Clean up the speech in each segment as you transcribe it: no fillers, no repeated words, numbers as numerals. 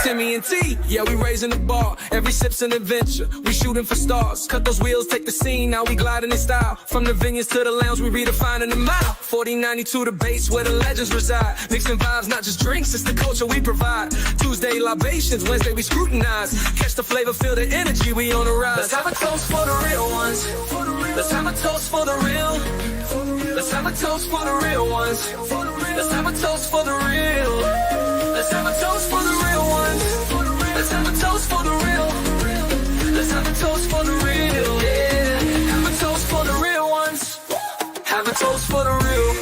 Timmy and T, yeah, we raising the bar. Every sip's an adventure, we shooting for stars. Cut those wheels, take the scene, now we gliding in style. From the vineyards to the lounge, we redefining the mile. 4092 the base, where the legends reside. Mixing vibes, not just drinks, it's the culture we provide. Tuesday libations, Wednesday we scrutinize. Catch the flavor, feel the energy, we on the rise. Let's have a toast for the real ones. Let's have a toast for the real. Let's have a toast for the real ones. Let's have a toast for the real. Let's have a toast for the real ones. Let's have a toast for the real. Let's have a toast for the real. Yeah. Have a toast for the real ones. Have a toast for the real.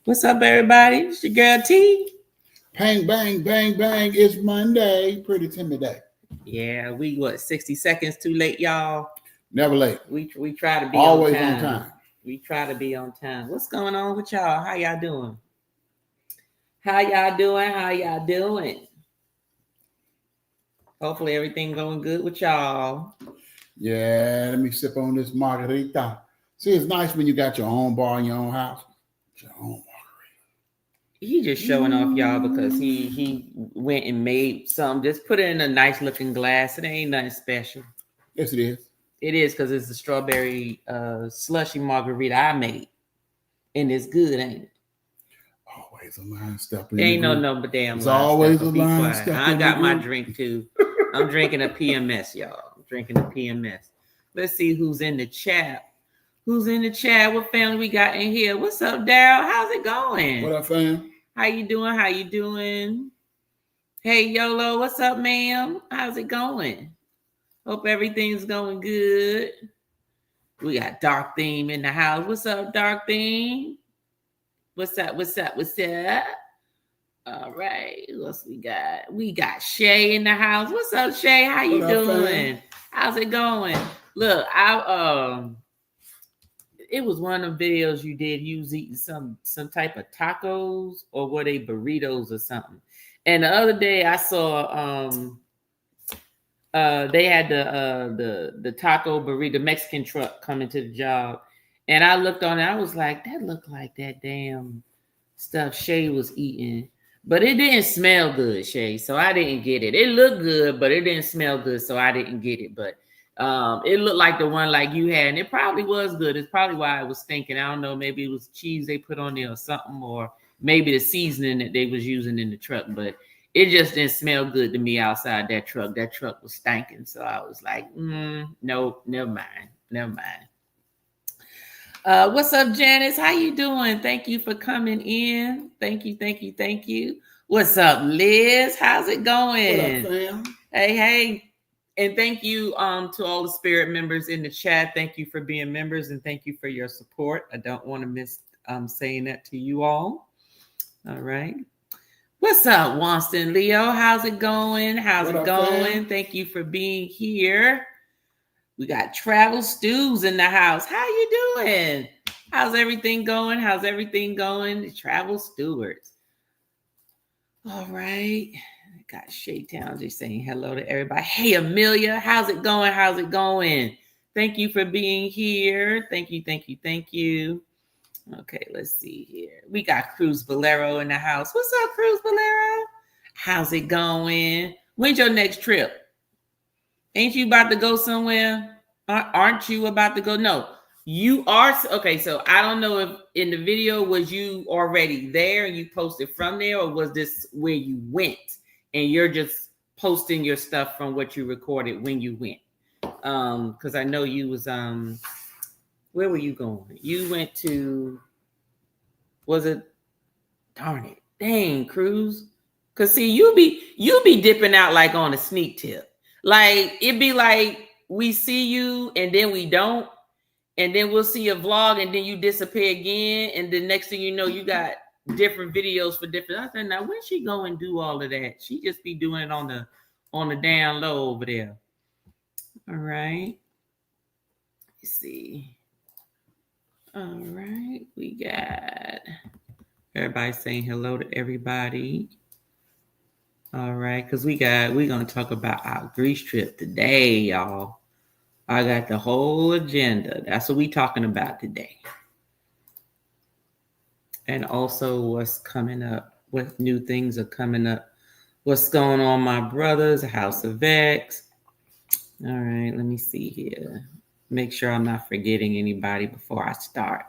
What's up, everybody? It's your girl T. Bang, bang, bang, bang. It's Monday. Pretty Timmy day. Yeah, we 60 seconds too late, y'all. Never late. We try to be always on on time. We try to be on time. What's going on with y'all? How y'all doing? How y'all doing? Hopefully everything going good with y'all. Yeah, let me sip on this margarita. See, it's nice when you got your own bar in your own house. Your own margarita. He just showing off, y'all, because he went and made some. Just put it in a nice looking glass. It ain't nothing special. Yes, it is. It is, because it's a strawberry slushy margarita I made. And it's good, ain't it? Always a line step. Ain't no damn. It's always a line step. I got my drink too. I'm drinking a PMS, y'all. I'm drinking a PMS. Let's see who's in the chat. Who's in the chat? What family we got in here? What's up, Daryl? How's it going? What up, fam? How you doing? Hey, Yolo, what's up, ma'am? How's it going? Hope everything's going good. We got Dark Theme in the house. What's up, Dark Theme? What's up? All right. Who else we got? We got Shay in the house. What's up, Shay? How you doing? How's it going? Look, it was one of the videos you did. You was eating some type of tacos, or were they burritos or something? And the other day I saw they had the taco burrito Mexican truck coming to the job, and I looked on it. I was like, that looked like that damn stuff Shay was eating, but it didn't smell good, Shay. So I didn't get it. It looked good, but it didn't smell good, so I didn't get it. But it looked like the one like you had, and it probably was good. It's probably why I was thinking. I don't know, maybe it was cheese they put on there or something, or maybe the seasoning that they was using in the truck, but it just didn't smell good to me outside that truck. That truck was stinking. So I was like, no, never mind. What's up, Janice? How you doing? Thank you for coming in. Thank you. What's up, Liz? How's it going? What up, fam? Hey. And thank you to all the Spirit members in the chat. Thank you for being members, and thank you for your support. I don't want to miss saying that to you all. All right. What's up, Wanston Leo? How's it going? Fam? Thank you for being here. We got Travel Stews in the house. How you doing? How's everything going? The Travel Stewards. All right. Got Shay Towns just saying hello to everybody. Hey, Amelia, how's it going? Thank you for being here. Thank you. Okay, let's see here. We got Cruz Bolero in the house. What's up, Cruz Bolero? How's it going? When's your next trip? Ain't you about to go somewhere? Aren't you about to go? No, you are. Okay, so I don't know if in the video was you already there and you posted from there, or was this where you went? And you're just posting your stuff from what you recorded when you went. Because I know you was where were you going? You went to, was it? Darn it. Dang, Cruz. Cause see, you be dipping out like on a sneak tip. Like it'd be like we see you and then we don't, and then we'll see a vlog and then you disappear again, and the next thing you know, you got different videos for different. I said, now when she go and do all of that? She just be doing it on the down low over there. All right. Let's see. All right, we got everybody saying hello to everybody. All right, because we're gonna talk about our Greece trip today, y'all. I got the whole agenda. That's what we talking about today. And also what's coming up, what new things are coming up. What's going on, my brothers, House of X. All right, let me see here. Make sure I'm not forgetting anybody before I start.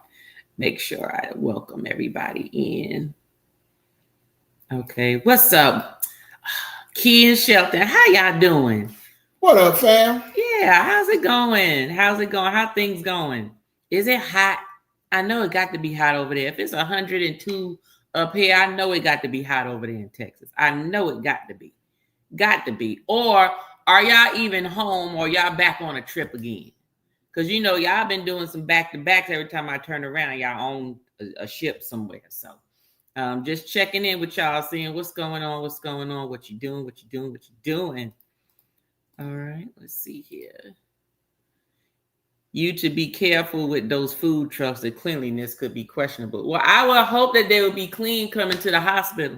Make sure I welcome everybody in. Okay, what's up? Key and Shelton, how y'all doing? What up, fam? Yeah, how's it going? How's it going? How things going? Is it hot? I know it got to be hot over there. If it's 102 up here, I know it got to be hot over there in Texas. I know it got to be. Got to be. Or are y'all even home or y'all back on a trip again? Because, you know, y'all been doing some back-to-backs every time I turn around. Y'all own a ship somewhere. So just checking in with y'all, seeing what's going on, what you doing. All right, let's see here. You to be careful with those food trucks. The cleanliness could be questionable. Well, I would hope that they would be clean coming to the hospital.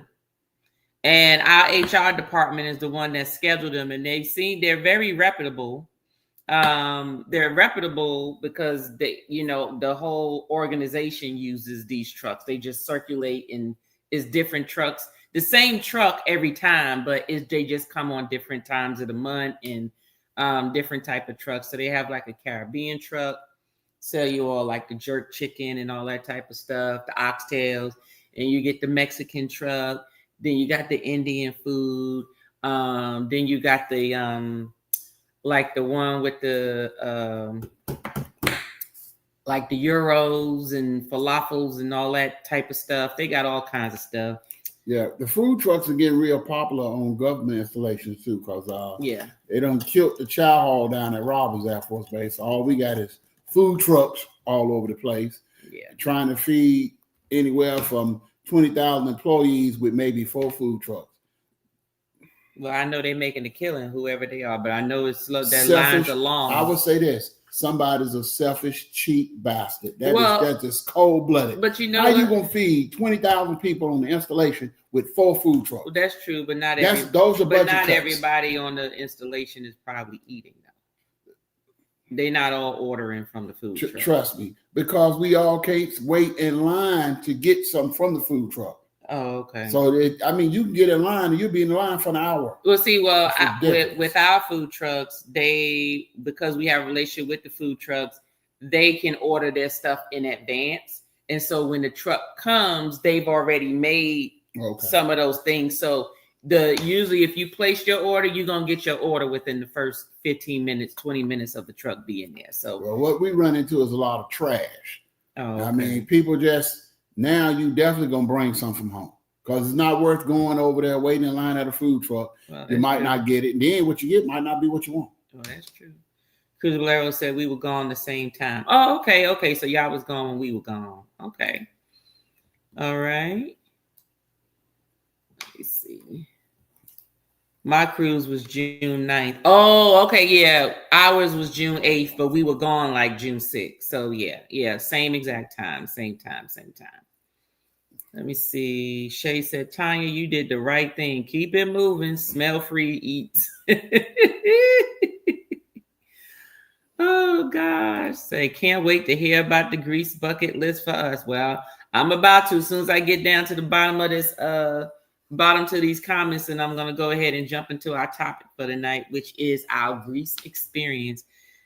And our HR department is the one that scheduled them. And they're very reputable. They're reputable because the whole organization uses these trucks. They just circulate in it's different trucks. The same truck every time, but they just come on different times of the month and different type of trucks. So they have like a Caribbean truck, sell you all like the jerk chicken and all that type of stuff, the oxtails, and you get the Mexican truck. Then you got the Indian food. Then you got the like the one with the like the gyros and falafels and all that type of stuff. They got all kinds of stuff. Yeah, the food trucks are getting real popular on government installations too, because they done killed the chow hall down at Robbins Air Force Base. All we got is food trucks all over the place. Yeah, trying to feed anywhere from 20,000 employees with maybe 4 food trucks. Well, I know they're making a killing, whoever they are, but I know it's slow. That lines are long. I would say this: somebody's a selfish, cheap bastard. That's just cold blooded. But you know, how you gonna feed 20,000 people on the installation with 4 food trucks? Well, that's true, but not everybody on the installation is probably eating though. They're not all ordering from the food truck. Trust me, because we all can't wait in line to get some from the food truck. Oh, okay. So, you can get in line and you'll be in line for an hour. Well, see, with our food trucks, because we have a relationship with the food trucks, they can order their stuff in advance. And so when the truck comes, they've already made some of those things. So usually if you place your order, you're going to get your order within the first 15 minutes, 20 minutes of the truck being there. So what we run into is a lot of trash. Oh, okay. People now you definitely going to bring some from home because it's not worth going over there waiting in line at a food truck. Well, you might not get it. And then what you get might not be what you want. Oh, that's true. Cruz Valero said we were gone the same time. Oh, okay. Okay. So y'all was gone when we were gone. Okay. All right. Let me see. My cruise was June 9th. Oh, okay. Yeah. Ours was June 8th, but we were gone like June 6th. So yeah. Same exact time. Same time. Let me see. Shay said, Tanya, you did the right thing. Keep it moving. Smell free eats. Oh, gosh. Say, can't wait to hear about the grease bucket list for us. Well, I'm about to. As soon as I get down to the bottom of this, bottom to these comments, and I'm going to go ahead and jump into our topic for the night, which is our Greece experience.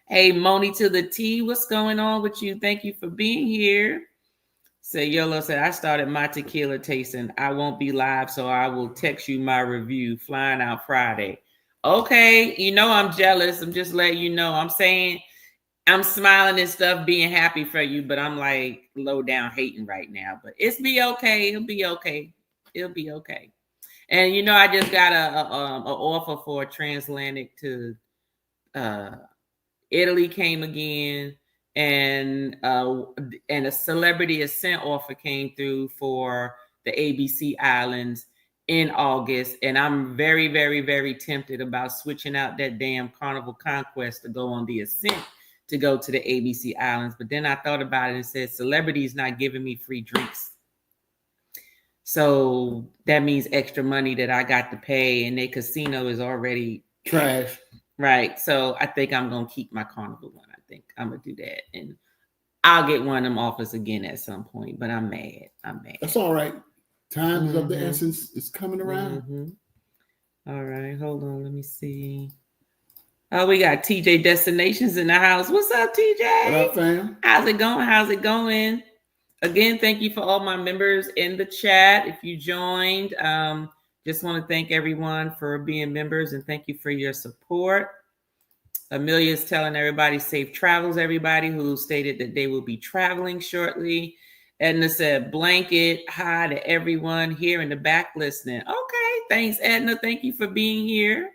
Hey, Moni to the T, what's going on with you? Thank you for being here. Say Yolo said, I started my tequila tasting. I won't be live, so I will text you my review. Flying out Friday. Okay, I'm jealous. I'm just letting you know. I'm saying I'm smiling and stuff, being happy for you, but I'm like low down hating right now. But it's be okay. It'll be okay. And I just got a offer for a transatlantic to Italy came again. And a celebrity ascent offer came through for the ABC Islands in August. And I'm very, very, very tempted about switching out that damn Carnival Conquest to go on the ascent to go to the ABC Islands. But then I thought about it and said, celebrities not giving me free drinks. So that means extra money that I got to pay. And their casino is already trash. Right. So I think I'm going to keep my Carnival one. I think I'm going to do that. And I'll get one of them offers again at some point, but I'm mad. That's all right. Time is of the essence. It's coming around. All right. Hold on. Let me see. Oh, we got TJ Destinations in the house. What's up, TJ? What up, fam? How's it going? How's it going? Again, thank you for all my members in the chat. If you joined, just want to thank everyone for being members and thank you for your support. Amelia is telling everybody safe travels, everybody who stated that they will be traveling shortly. Edna said, blanket, hi to everyone here in the back listening. Okay, thanks, Edna. Thank you for being here.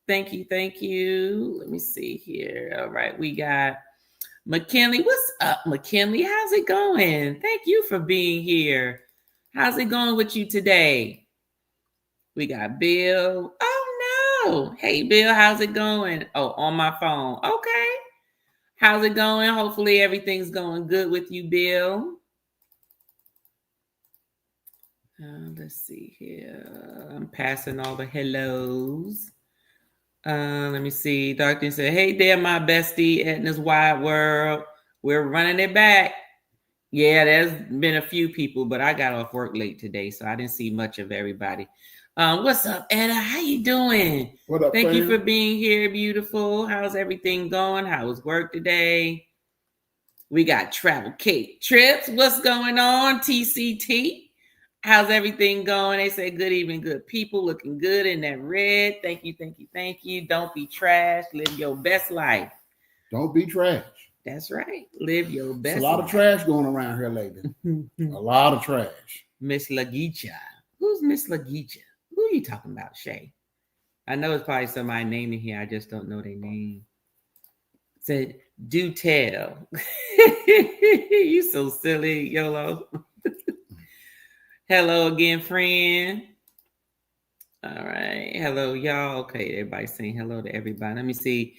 Thank you. Thank you. Let me see here. All right. We got McKinley. What's up, McKinley? How's it going? Thank you for being here. How's it going with you today? We got Bill. Oh, no. Hey, Bill, how's it going? Oh, on my phone. Okay. How's it going? Hopefully everything's going good with you, Bill. Let's see here. I'm passing all the hellos. Let me see. Doctor said, hey there, my bestie, Edna's Wide World. We're running it back. Yeah, there's been a few people, but I got off work late today, so I didn't see much of everybody. What's up, Edna? How you doing? What up, Thank you for being here, beautiful. How's everything going? How was work today? We got Travel Kate Trips. What's going on, TCT? How's everything going? They say good evening, good people. Looking good in that red. Thank you, thank you, thank you. Don't be trash. Live your best life. Don't be trash. That's right. Live your best life. There's a lot of trash going around here lately. A lot of trash. Miss Lagicha. Who's Miss Lagicha? Who are you talking about, Shay? I know it's probably somebody naming here. I just don't know their name. Said, do tell. You so silly, YOLO. Hello again, friend. All right. Hello, y'all. Okay, everybody's saying hello to everybody. Let me see.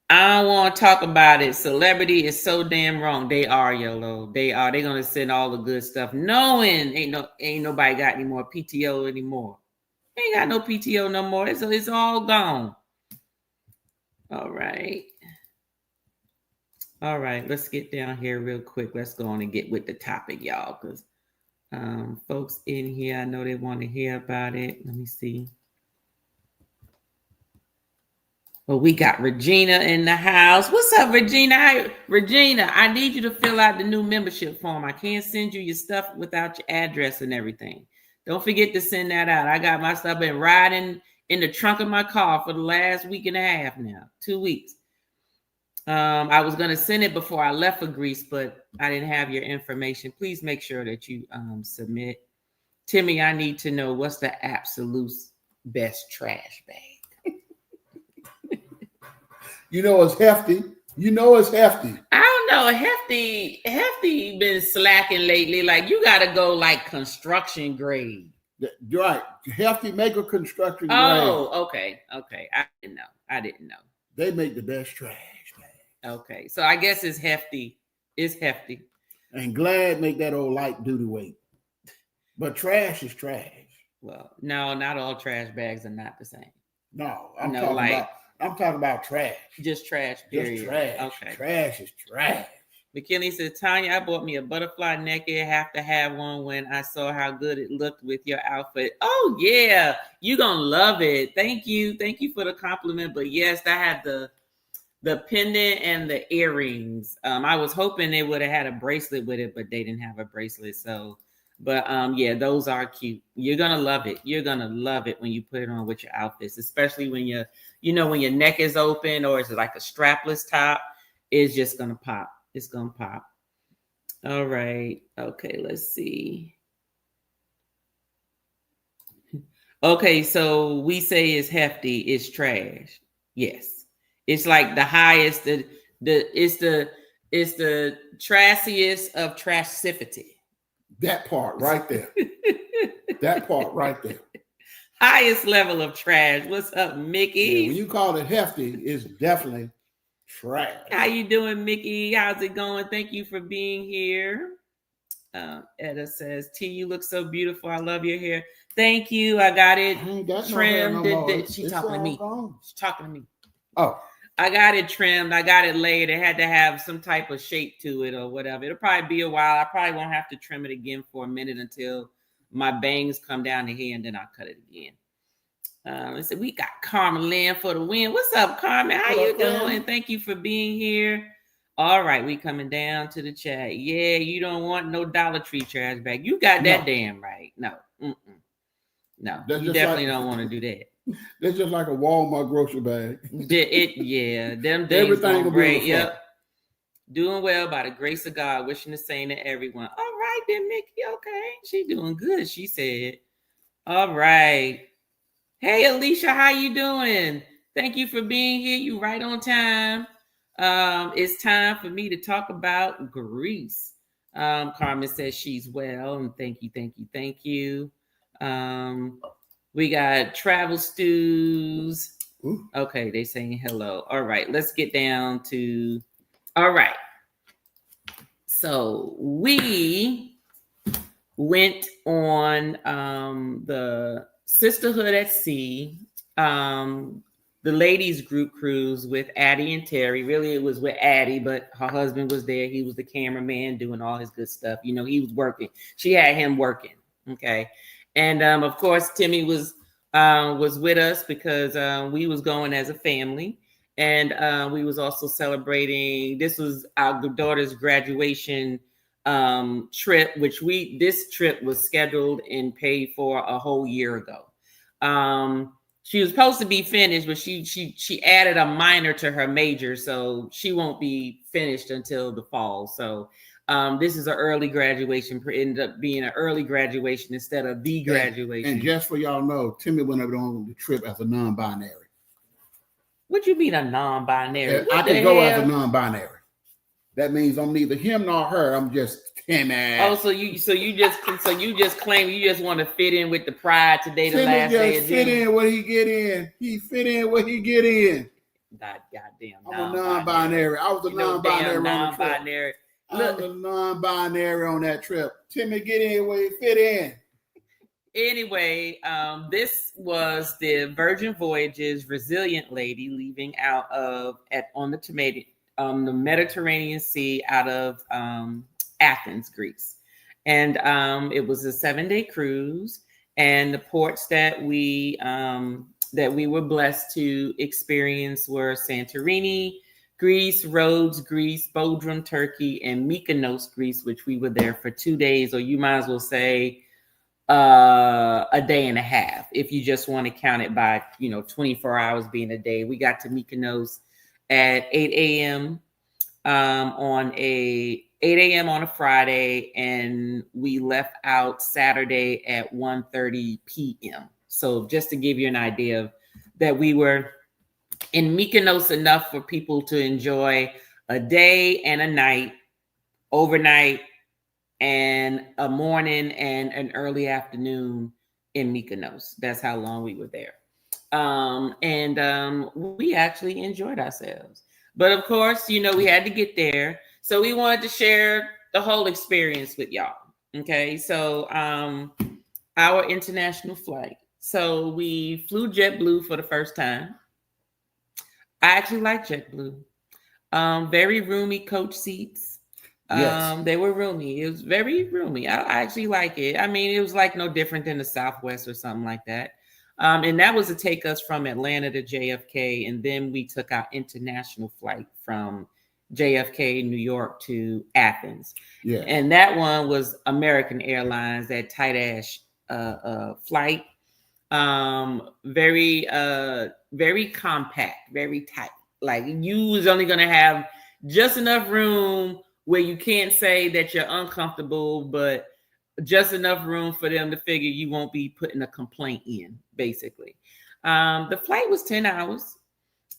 I don't want to talk about it. Celebrity is so damn wrong. They are, YOLO. They are. They're gonna send all the good stuff. Knowing ain't nobody got any more PTO anymore. Ain't got no PTO no more. It's all gone. All right. All right. Let's get down here real quick. Let's go on and get with the topic, y'all, because folks in here, I know they want to hear about it. Let me see. Well, we got Regina in the house. What's up, Regina? Regina, I need you to fill out the new membership form. I can't send you your stuff without your address and everything. Don't forget to send that out. I got my stuff been riding in the trunk of my car for the last week and a half now, 2 weeks. I was going to send it before I left for Greece, but I didn't have your information. Please make sure that you submit. Timmy, I need to know what's the absolute best trash bag. You know it's hefty. You know it's hefty. I don't know. Hefty been slacking lately. Like you got to go like construction grade. Right. Hefty make a construction grade. Oh, okay. I didn't know. They make the best trash bag. Okay, so I guess it's hefty. It's hefty. And Glad make that old light duty weight. But trash is trash. Well, no, not all trash bags are not the same. No, I'm talking about trash. Just trash, period. Just trash. Okay. Trash is trash. McKinley says, Tanya, I bought me a butterfly necklace. Have to have one when I saw how good it looked with your outfit. Oh, yeah. You're going to love it. Thank you. Thank you for the compliment. But yes, I had the pendant and the earrings. I was hoping they would have had a bracelet with it, but they didn't have a bracelet. So, but yeah, those are cute. You're going to love it. You're going to love it when you put it on with your outfits, especially when when your neck is open or it's like a strapless top. It's just going to pop. It's going to pop. All right. Okay, let's see. Okay, so we say it's hefty, it's trash. Yes. It's like the highest, it's the trashiest of trashicity. That part right there. That part right there. Highest level of trash. What's up, Mickey? Yeah, when you call it hefty, it's definitely trash. How you doing, Mickey? How's it going? Thank you for being here. Etta says, T, you look so beautiful. I love your hair. Thank you. I got it trimmed. She's talking to me. She's talking to me. Oh. I got it trimmed. I got it laid. It had to have some type of shape to it or whatever. It'll probably be a while. I probably won't have to trim it again for a minute until my bangs come down to here, and then I'll cut it again. Let's see. We got Carmen Lynn for the win. What's up, Carmen? How you doing? Thank you for being here. All right, we coming down to the chat. Yeah, you don't want no Dollar Tree trash bag. You got that damn right. No. No, you definitely don't want to do that. That's just like a Walmart grocery bag. Them things everything will great. be Yep. Doing well by the grace of God. Wishing the same to everyone. All right, then, Mickey. Okay, she doing good. She said. All right. Hey, Alicia, how you doing? Thank you for being here. You right on time. It's time for me to talk about Greece. Carmen says she's well, and thank you. We got Travel Stews. Ooh. Okay, they saying hello. All right, let's get down to. All right. So we went on the Sisterhood at Sea, the ladies group cruise with Addie and Terry. Really, it was with Addie, but her husband was there. He was the cameraman doing all his good stuff. You know, he was working. She had him working. Okay. And of course, Timmy was with us because we was going as a family, and we was also celebrating. This was our daughter's graduation trip, which this trip was scheduled and paid for a whole year ago. She was supposed to be finished, but she added a minor to her major, so she won't be finished until the fall. So. This is an early graduation, ended up being an early graduation instead of the graduation. And just for y'all know, Timmy went on the trip as a non-binary. What you mean a non-binary? I can go as a non-binary. That means I'm neither him nor her. I'm just Timmy. Oh, so you just claim you just want to fit in with the pride today, the last day of June. Fit in where he get in. He fit in where he get in. Goddamn. I'm a non-binary. I was a non-binary on the trip. Non-binary. Look, I was a non-binary on that trip. Timmy, get in where you fit in. Anyway, this was the Virgin Voyages Resilient Lady leaving out of on the Mediterranean Sea out of Athens, Greece, and it was a 7-day cruise. And the ports that we were blessed to experience were Santorini, Greece, Rhodes, Greece, Bodum, Turkey, and Mykonos, Greece, which we were there for 2 days, or you might as well say a day and a half if you just want to count it by 24 hours being a day. We got to Mykonos at 8 a.m. on a Friday, and we left out Saturday at 1:30 p.m. So just to give you an idea of that, we were in Mykonos enough for people to enjoy a day and a night, overnight, and a morning and an early afternoon in Mykonos. That's how long we were there. And we actually enjoyed ourselves. But of course, we had to get there. So we wanted to share the whole experience with y'all. Okay. So our international flight. So we flew JetBlue for the first time. I actually like JetBlue. Very roomy coach seats. Yes. They were roomy. It was very roomy. I actually like it. I mean, it was like no different than the Southwest or something like that. And that was to take us from Atlanta to JFK. And then we took our international flight from JFK, New York to Athens. Yeah. And that one was American Airlines, that tight ass flight. Very compact, very tight. Like you was only going to have just enough room where you can't say that you're uncomfortable, but just enough room for them to figure you won't be putting a complaint in, basically. The flight was 10 hours.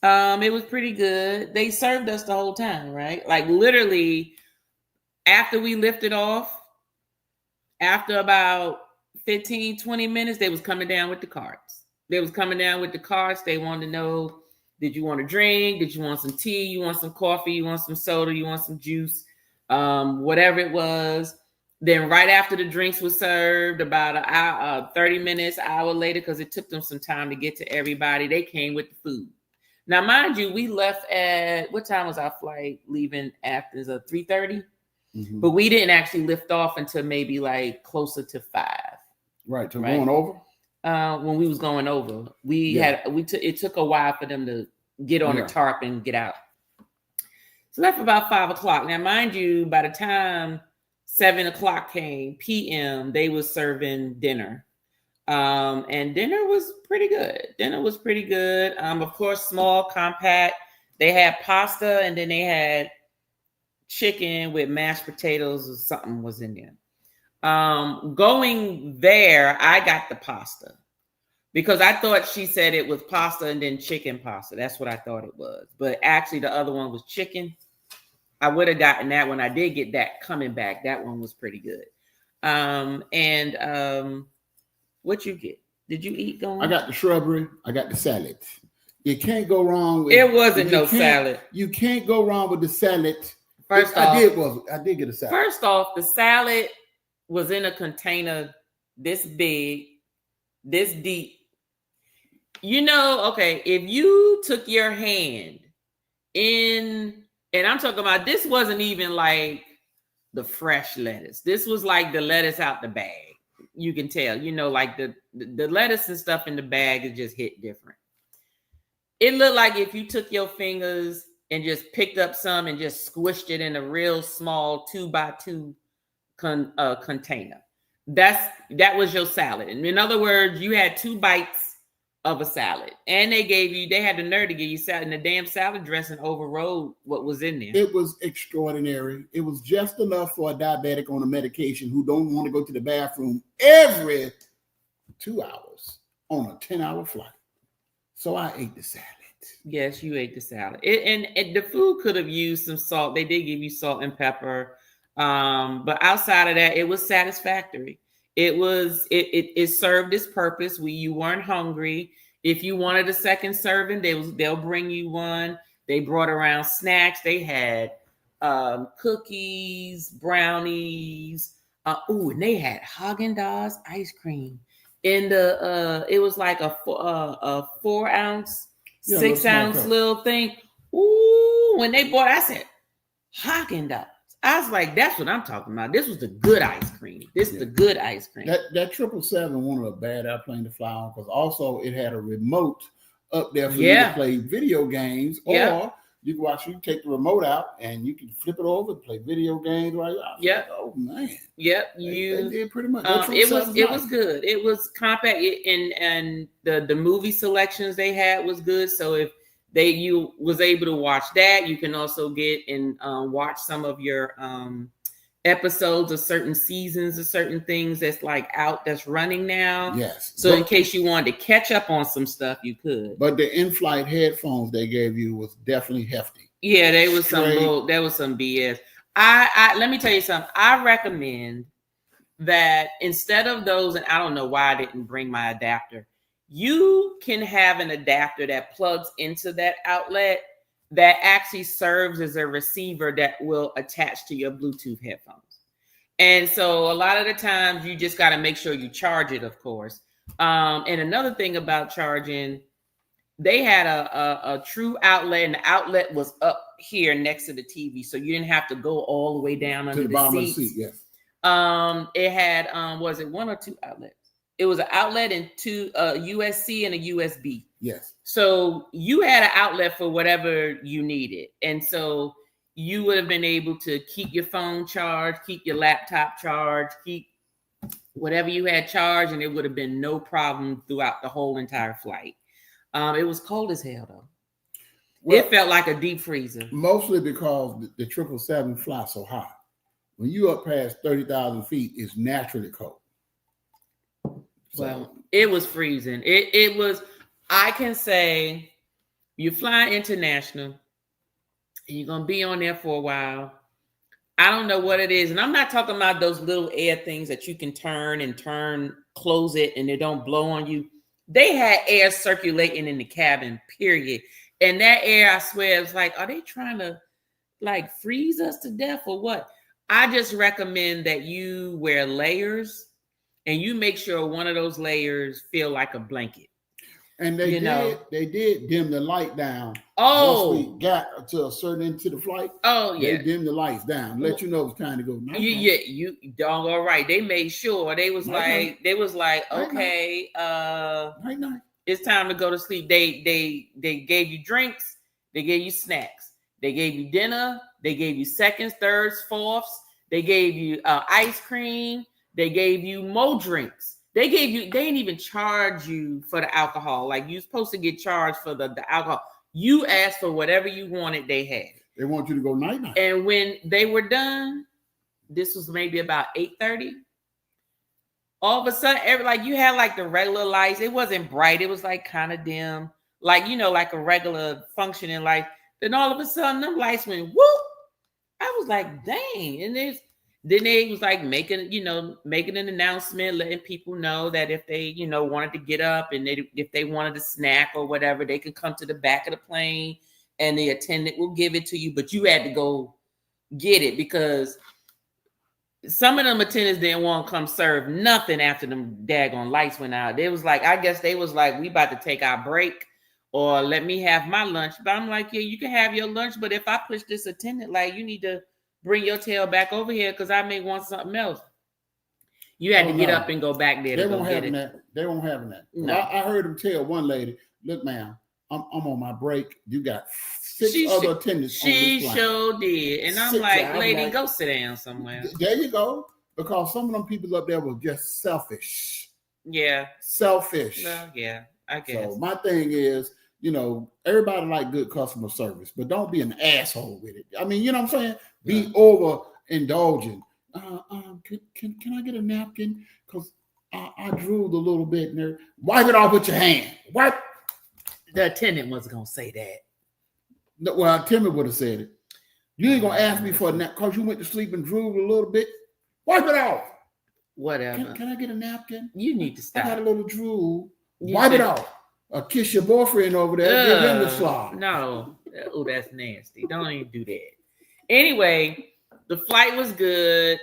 It was pretty good. They served us the whole time, right? Like literally after we lifted off, after about 15, 20 minutes, they was coming down with the carts. They wanted to know, did you want a drink? Did you want some tea? You want some coffee? You want some soda? You want some juice? Whatever it was. Then right after the drinks were served, about an hour, 30 minutes, hour later, because it took them some time to get to everybody, they came with the food. Now, mind you, we left at, what time was our flight leaving Athens? 3:30? Mm-hmm. But we didn't actually lift off until maybe like closer to 5. Right, going over? When we was going over. It took a while for them to get on the tarp and get out. So left about 5 o'clock. Now, mind you, by the time 7 o'clock came, PM, they was serving dinner. And dinner was pretty good. Of course, small, compact. They had pasta, and then they had chicken with mashed potatoes or something was in there. Going there, I got the pasta because I thought she said it was pasta and then chicken pasta. That's what I thought it was. But actually, the other one was chicken. I would have gotten that one. I did get that coming back. That one was pretty good. What you get? Did you eat going? I got the shrubbery. I got the salad. You can't go wrong with it. Wasn't no salad. You can't go wrong with the salad. First off, I did get a salad. First off, the salad was in a container this big, this deep. Okay, if you took your hand in, and I'm talking about, this wasn't even like the fresh lettuce. This was like the lettuce out the bag. You can tell, like the lettuce and stuff in the bag is just hit different. It looked like if you took your fingers and just picked up some and just squished it in a real small 2x2 container. That was your salad. And in other words, you had 2 bites of a salad, and they had the nerve to give you salad, and the damn salad dressing overrode what was in there. It was extraordinary. It was just enough for a diabetic on a medication who don't want to go to the bathroom every 2 hours on a 10-hour flight. So I ate the salad. Yes, you ate the salad. And the food could have used some salt. They did give you salt and pepper. But outside of that, it was satisfactory. It served its purpose. You weren't hungry. If you wanted a second serving, they'll bring you one. They brought around snacks. They had cookies, brownies. And they had Haagen-Dazs ice cream. It was like a 4-ounce, 6-ounce little thing. Ooh, when they bought, I said, Haagen-Dazs. I was like, that's what I'm talking about. This was the good ice cream. This is the good ice cream. That 777 wasn't a bad airplane to fly on because also it had a remote up there for you to play video games, or you can take the remote out and you can flip it over and play video games right out. Yeah. Oh man. Yep. They did pretty much. It was good. It was compact, and the movie selections they had was good. So if you was able to watch that, you can also get and watch some of your episodes of certain seasons of certain things that's like that's running now. Yes. So in case you wanted to catch up on some stuff, you could. But the in-flight headphones they gave you was definitely hefty. Yeah, there was some BS. I let me tell you something. I recommend that instead of those, and I don't know why I didn't bring my adapter. You can have an adapter that plugs into that outlet that actually serves as a receiver that will attach to your Bluetooth headphones. And so a lot of the times you just got to make sure you charge it, of course. And another thing about charging, they had a true outlet, and the outlet was up here next to the TV. So you didn't have to go all the way down under the bottom of the seat. Yes. It had, was it 1 or 2 outlets? It was an outlet and 2 USB and a USB. Yes. So you had an outlet for whatever you needed. And so you would have been able to keep your phone charged, keep your laptop charged, keep whatever you had charged, and it would have been no problem throughout the whole entire flight. It was cold as hell, though. Well, it felt like a deep freezer. Mostly because the 777 flies so high. When you up past 30,000 feet, it's naturally cold. Well, it was freezing. It was, I can say, you fly international, and you're going to be on there for a while. I don't know what it is. And I'm not talking about those little air things that you can turn, close it, and they don't blow on you. They had air circulating in the cabin, period. And that air, I swear, it's like, are they trying to like freeze us to death or what? I just recommend that you wear layers. And you make sure one of those layers feel like a blanket. And they did dim the light down. Oh, once we got to a certain into the flight. Oh, yeah. They dimmed the lights down, let you know it's time to go. You don't go right. They made sure they was like, okay, night. It's time to go to sleep. They gave you drinks, they gave you snacks, they gave you dinner, they gave you seconds, thirds, fourths, they gave you ice cream, they gave you more drinks. They didn't even charge you for the alcohol. Like, you're supposed to get charged for the alcohol. You asked for whatever you wanted, they had. They want you to go night. And when they were done, this was maybe about 8:30. All of a sudden, you had like the regular lights. It wasn't bright. It was like kind of dim, like like a regular functioning light. Then all of a sudden, them lights went whoop. I was like, dang. And then they was like making an announcement, letting people know that if they, wanted to get up and if they wanted a snack or whatever, they could come to the back of the plane and the attendant will give it to you. But you had to go get it because some of them attendants didn't want to come serve nothing after them daggone lights went out. They was like, I guess they was like, we about to take our break or let me have my lunch. But I'm like, yeah, you can have your lunch. But if I push this attendant, like, you need to bring your tail back over here because I may want something else. You had to get up and go back there. They won't have that. They won't have that. No. I heard them tell one lady, look, ma'am, I'm on my break. You got 6 other attendants on this plane. She sure did. And I'm like, lady, go sit down somewhere. There you go. Because some of them people up there were just selfish. Yeah. Selfish. Well, yeah, I guess. So my thing is, everybody like good customer service, but don't be an asshole with it. I mean, you know what I'm saying? Be overindulgent. Can I get a napkin? Because I drooled a little bit in there. Wipe it off with your hand. Wipe. The attendant wasn't going to say that. No, well, Timmy would have said it. You ain't going to ask me for a nap because you went to sleep and drooled a little bit. Wipe it off. Whatever. Can I get a napkin? You need to stop. I got a little drool. Wipe it off. Or kiss your boyfriend over there. Give him the slob. No. Oh, that's nasty. Don't even do that. Anyway, the flight was good.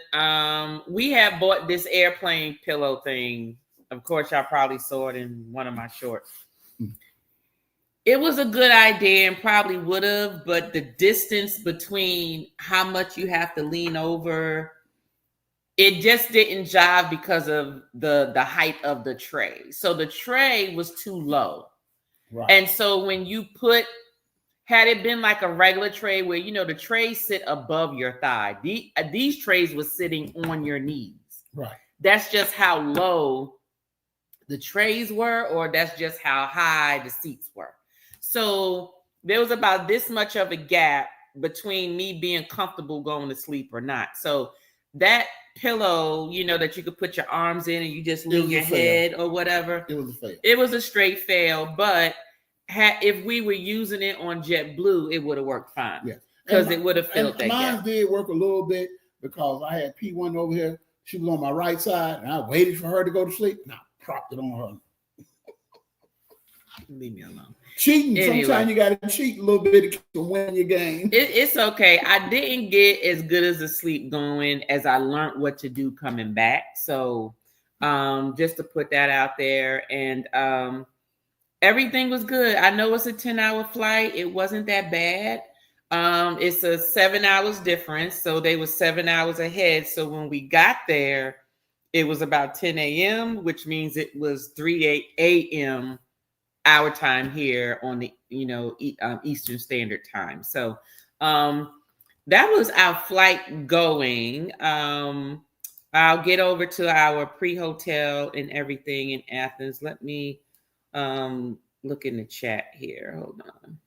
We had bought this airplane pillow thing. Of course, y'all probably saw it in one of my shorts. It was a good idea and probably would have, but the distance between how much you have to lean over, it just didn't jive because of the height of the tray. So the tray was too low. Right. And so when you had it been like a regular tray where, the trays sit above your thigh, these trays were sitting on your knees. Right. That's just how low the trays were, or that's just how high the seats were. So there was about this much of a gap between me being comfortable going to sleep or not. So that pillow, that you could put your arms in and you just lean your head or whatever. It was a fail. It was a straight fail, but if we were using it on JetBlue, it would have worked fine. Yeah. Because it would have filled that mine gap. Did work a little bit because I had P1 over here. She was on my right side and I waited for her to go to sleep and I propped it on her. Leave me alone. Cheating. Anyway, sometimes you got to cheat a little bit to win your game. It's okay. I didn't get as good as a sleep going as I learned what to do coming back. So just to put that out there. And everything was good. I know it's a 10-hour flight. It wasn't that bad. It's a 7 hours difference. So they were 7 hours ahead. So when we got there, it was about 10 a.m., which means it was 3 a.m. our time here on the Eastern Standard Time. So that was our flight going. I'll get over to our pre-hotel and everything in Athens. Let me look in the chat here. Hold on.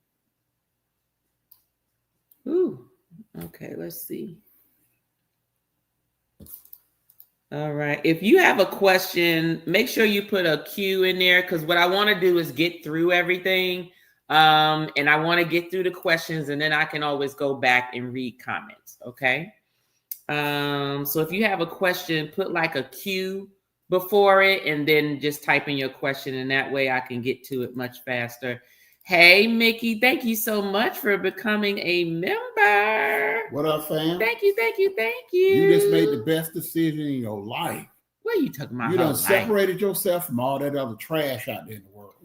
Ooh, okay, let's see. All right. If you have a question, make sure you put a Q in there because what I want to do is get through everything. And I want to get through the questions and then I can always go back and read comments. Okay. So if you have a question, put like a Q before it and then just type in your question. And that way I can get to it much faster. Hey, Mickey, thank you so much for becoming a member. What up, fam? Thank you. You just made the best decision in your life. What are you talking about? You done separated yourself from all that other trash out there in the world. world.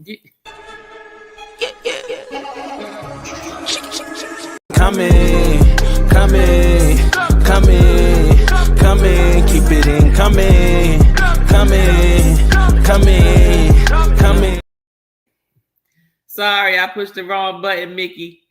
Come in, keep it in, come in. Sorry, I pushed the wrong button, Mickey.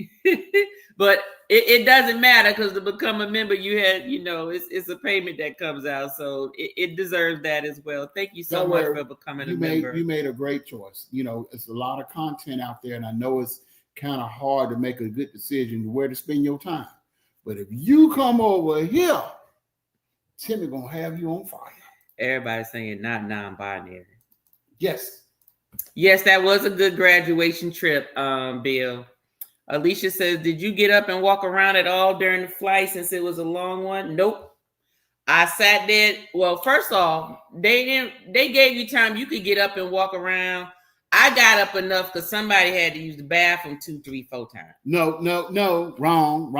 But it doesn't matter because to become a member, you had, it's a payment that comes out. So it deserves that as well. Thank you so much for becoming a member. You made a great choice. It's a lot of content out there, and I know it's kind of hard to make a good decision where to spend your time. But if you come over here, Timmy gonna have you on fire. Everybody's saying not non-binary. Yes. Yes, that was a good graduation trip, Bill. Alicia says, did you get up and walk around at all during the flight since it was a long one? Nope. I sat there. Well, first off, they gave you time. You could get up and walk around. I got up enough because somebody had to use the bathroom 2, 3, 4 times. No. Wrong.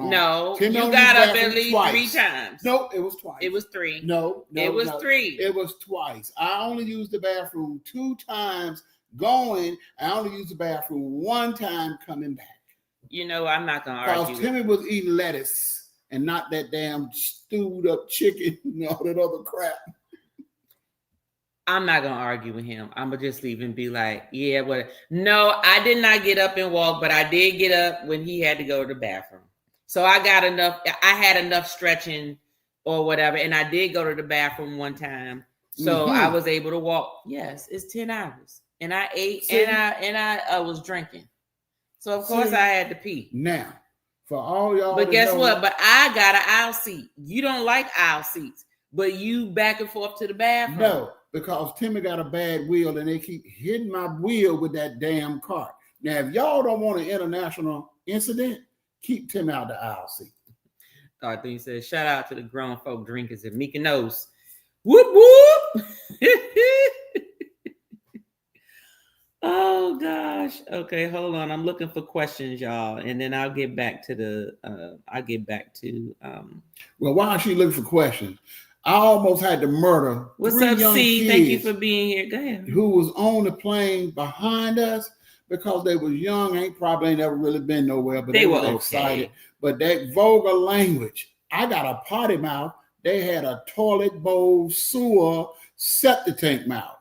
No, you got up at least twice. 3 times. No, it was twice. It was 3. No, it was 3. It was twice. I only used the bathroom 2 times going. I only used the bathroom 1 time coming back. I'm not gonna argue. Because Timmy was eating lettuce and not that damn stewed up chicken and all that other crap. I'm not gonna argue with him. I'm gonna just leave and be like, yeah, what? No, I did not get up and walk, but I did get up when he had to go to the bathroom. So I got enough. I had enough stretching or whatever, and I did go to the bathroom 1 time, so I was able to walk. Yes, it's 10 hours, and I ate and I was drinking. So of course I had to pee. Now, for all y'all, but guess what? But I got an aisle seat. You don't like aisle seats, but you back and forth to the bathroom. No. Because Timmy got a bad wheel and they keep hitting my wheel with that damn cart. Now, if y'all don't want an international incident, keep Timmy out the aisle seat. Darlene says, shout out to the grown folk drinkers in Mykonos. Whoop, whoop. Oh, gosh. Okay, hold on. I'm looking for questions, y'all. And then I'll get back to Well, while she looking for questions, I almost had to murder. What's up, C? Thank you for being here. Go ahead. Who was on the plane behind us because they was young, probably ain't never really been nowhere, but they were excited. Okay. But that vulgar language, I got a potty mouth. They had a toilet bowl, sewer, septic tank mouth.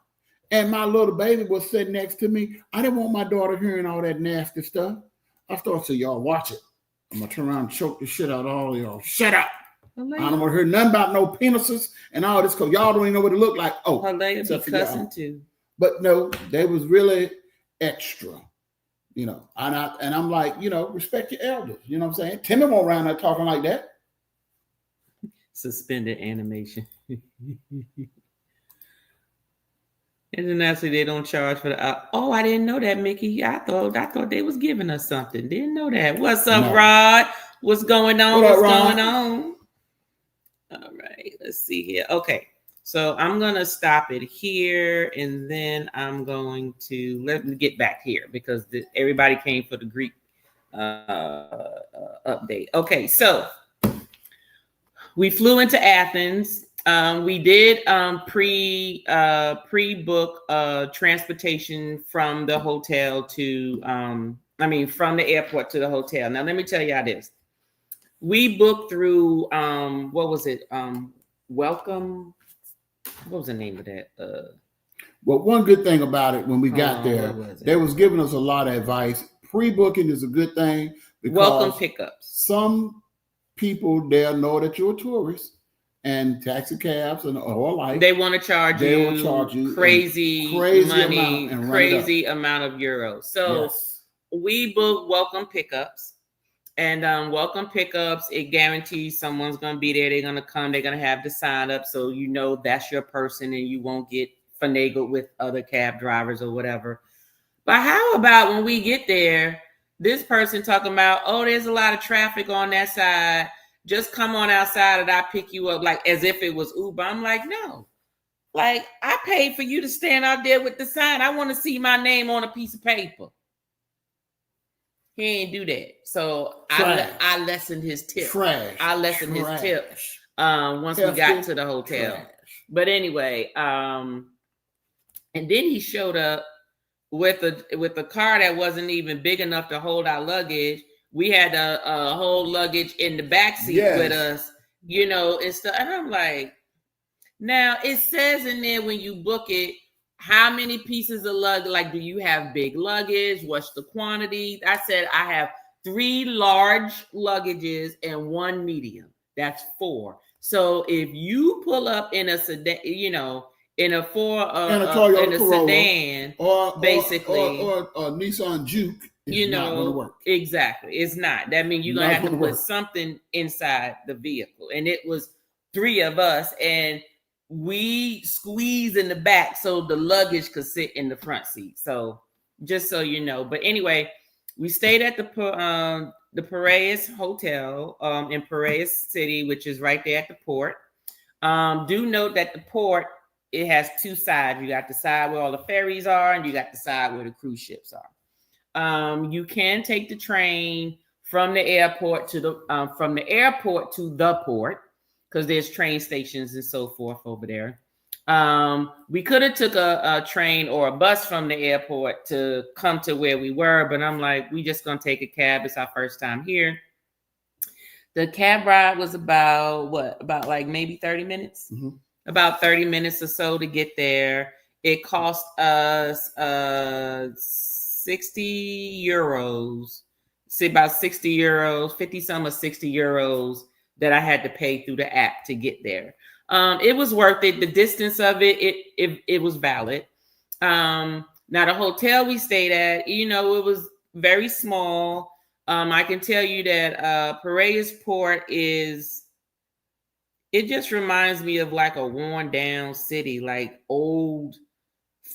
And my little baby was sitting next to me. I didn't want my daughter hearing all that nasty stuff. I started to say, y'all watch it. I'm going to turn around and choke the shit out of all of y'all. Shut up. I don't want to hear nothing about no penises and all this because y'all don't even know what it looked like. Oh, be cussing too. But no, they was really extra, and I'm like, respect your elders. You know what I'm saying? Timmy won't around there talking like that. Suspended animation. Internationally, they don't charge for the. Oh, I didn't know that, Mickey. I thought they was giving us something. Didn't know that. What's up, Rod? What's going on? What's going on? All right, let's see here. Okay, so I'm going to stop it here, and then I'm going to let me get back here because everybody came for the Greek update. Okay, so we flew into Athens. We did pre-book transportation from the hotel to, from the airport to the hotel. Now, let me tell y'all this. We booked through what was it? Welcome. What was the name of that? Well, one good thing about it when we got there, they was giving us a lot of advice. Pre-booking is a good thing because welcome pickups. Some people there know that you're a tourist, and taxi cabs or like they want to charge you crazy money, crazy amount of euros. So we booked welcome pickups. And welcome pickups, it guarantees someone's going to be there. They're going to come. They're going to have to sign up. So that's your person and you won't get finagled with other cab drivers or whatever. But how about when we get there, this person talking about, oh, there's a lot of traffic on that side. Just come on outside and I'll pick you up, like as if it was Uber. I'm like, no. Like, I paid for you to stand out there with the sign. I want to see my name on a piece of paper. He ain't do that. So I lessened his tip. I lessened his tip once we got to the hotel. But anyway, and then he showed up with a car that wasn't even big enough to hold our luggage. We had a whole luggage in the back seat with us, and stuff. And I'm like, now it says in there when you book it, how many pieces of luggage, like, do you have big luggage? What's the quantity? I said, I have 3 large luggages and 1 medium. That's 4. So if you pull up in a sedan, in a sedan, or basically, or a Nissan Juke, it's not going to work. Exactly, it's not. That means you're gonna have to put something inside the vehicle, and it was 3 of us, and we squeezed in the back so the luggage could sit in the front seat. So just so you know, but anyway, we stayed at the Piraeus Hotel in Piraeus City, which is right there at the port. Do note that the port, it has 2 sides. You got the side where all the ferries are, and you got the side where the cruise ships are. You can take the train from the airport to the port, because there's train stations and so forth over there. We could have took a train or a bus from the airport to come to where we were, but I'm like, we just gonna take a cab. It's our first time here. The cab ride was about like maybe 30 minutes, about 30 minutes or so to get there. It cost us 60 euros, say about 60 euros, 50 some or 60 euros that I had to pay through the app to get there. It was worth it. The distance of it was valid. Now the hotel we stayed at, it was very small. I can tell you that Piraeus Port it just reminds me of like a worn down city, like old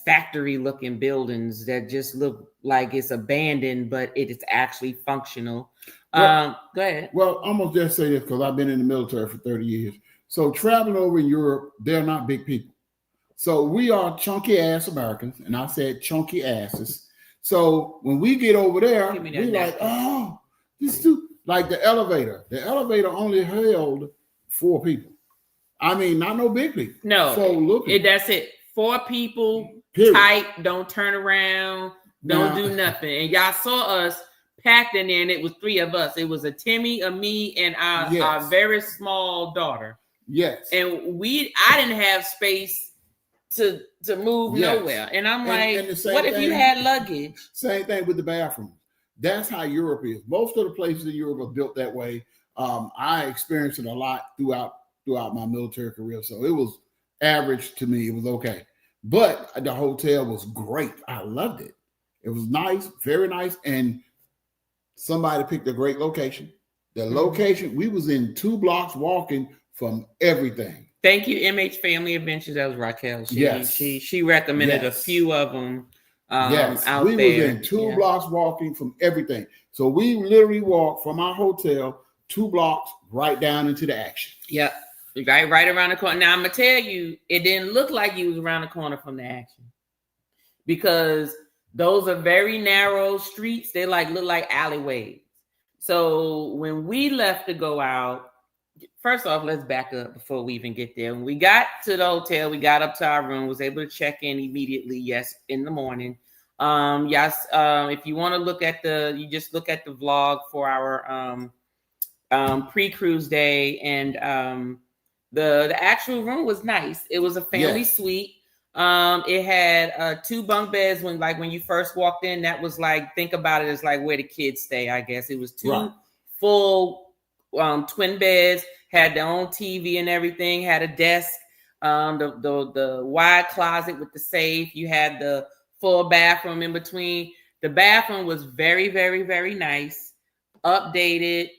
factory looking buildings that just look like it's abandoned, but it is actually functional. Go ahead. Well, I'm gonna just say this because I've been in the military for 30 years. So traveling over in Europe, they're not big people. So we are chunky ass Americans, and I said chunky asses. So when we get over there, we're like, oh, this too, like the elevator. The elevator only held 4 people. I mean, not no big people. No. So look, that's it. 4 people, period. Tight, don't turn around, don't do nothing. And y'all saw us packed in there, and it was 3 of us. It was a Timmy, a me, and our very small daughter. Yes. And I didn't have space to move nowhere. And I'm like, what if you had luggage? Same thing with the bathroom. That's how Europe is. Most of the places in Europe are built that way. I experienced it a lot throughout my military career. So it was average to me. It was okay. But the hotel was great. I loved it. It was nice, very nice. And somebody picked a great location. The location, we was in 2 blocks walking from everything. Thank you, MH Family Adventures. That was Raquel. She recommended a few of them out we there. Was in 2 blocks walking from everything. So we literally walked from our hotel 2 blocks right down into the action. Yep. Right around the corner. Now I'm gonna tell you, it didn't look like you was around the corner from the action, because those are very narrow streets. They look like alleyways. So when we left to go out, first off, let's back up before we even get there. When we got to the hotel, we got up to our room, was able to check in immediately. Yes, in the morning. If you want to look at you just look at the vlog for our pre-cruise day, and the actual room was nice. It was a family suite. It had 2 bunk beds. When you first walked in, that was like, think about it as like where the kids stay, I guess. It was 2 full twin beds, had their own TV and everything, had a desk, the wide closet with the safe. You had the full bathroom in between. The bathroom was very, very, very nice, updated,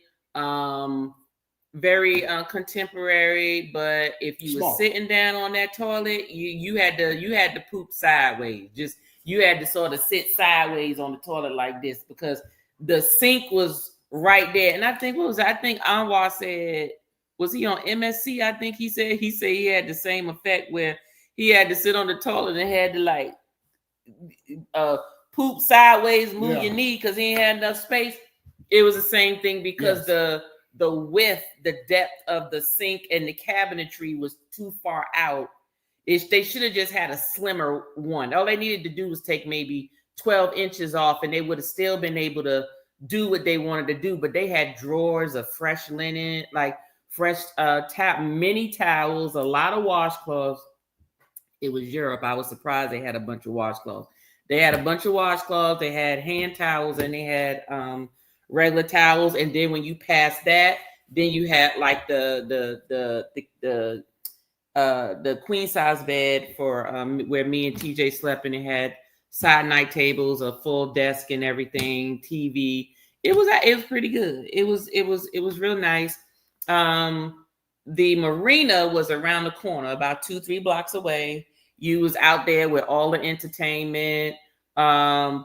very contemporary. But if you were sitting down on that toilet, you had to poop sideways. Just you had to sort of sit sideways on the toilet like this, because the sink was right there. And I think Anwar said, was he on MSC? I think he said he had the same effect where he had to sit on the toilet and had to like poop sideways, move your knee because he ain't had enough space. It was the same thing, because the width, the depth of the sink and the cabinetry was too far out. They should have just had a slimmer one. All they needed to do was take maybe 12 inches off, and they would have still been able to do what they wanted to do. But they had drawers of fresh linen, like fresh mini towels, a lot of washcloths. It was Europe. I was surprised they had a bunch of washcloths. They had a bunch of washcloths. They had hand towels, and they had regular towels. And then when you pass that, then you had like the queen size bed for where me and TJ slept, and it had side night tables, a full desk and everything, TV. It was pretty good. It was real nice. The marina was around the corner, about 2-3 blocks away. You was out there with all the entertainment.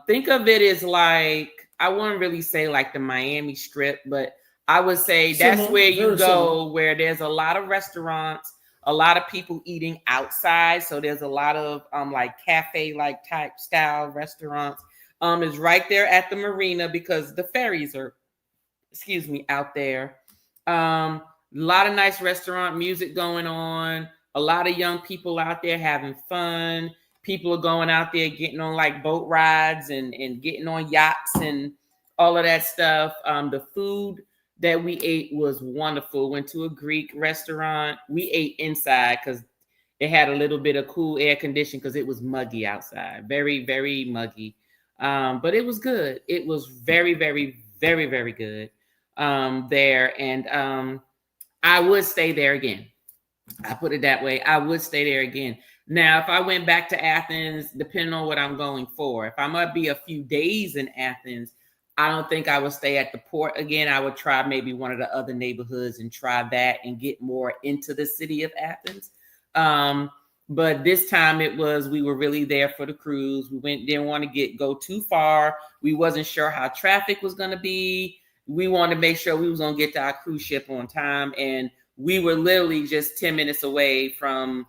Think of it as like, I wouldn't really say like the Miami Strip, but I would say that's where you go, where there's a lot of restaurants, a lot of people eating outside. So there's a lot of like cafe like type style restaurants. It's right there at the marina because the ferries are, out there. A lot of nice restaurant music going on. A lot of young people out there having fun. People are going out there getting on like boat rides and getting on yachts and all of that stuff. The food that we ate was wonderful. Went to a Greek restaurant. We ate inside because it had a little bit of cool air conditioning because it was muggy outside. Very, very muggy. But it was good. It was very, very, very, very good there. And I would stay there again. I put it that way. I would stay there again. Now, if I went back to Athens, depending on what I'm going for, if I'm going to be a few days in Athens, I don't think I would stay at the port again. I would try maybe one of the other neighborhoods and try that and get more into the city of Athens. But this time we were really there for the cruise. We didn't want to go too far. We wasn't sure how traffic was going to be. We wanted to make sure we was going to get to our cruise ship on time. And we were literally just 10 minutes away from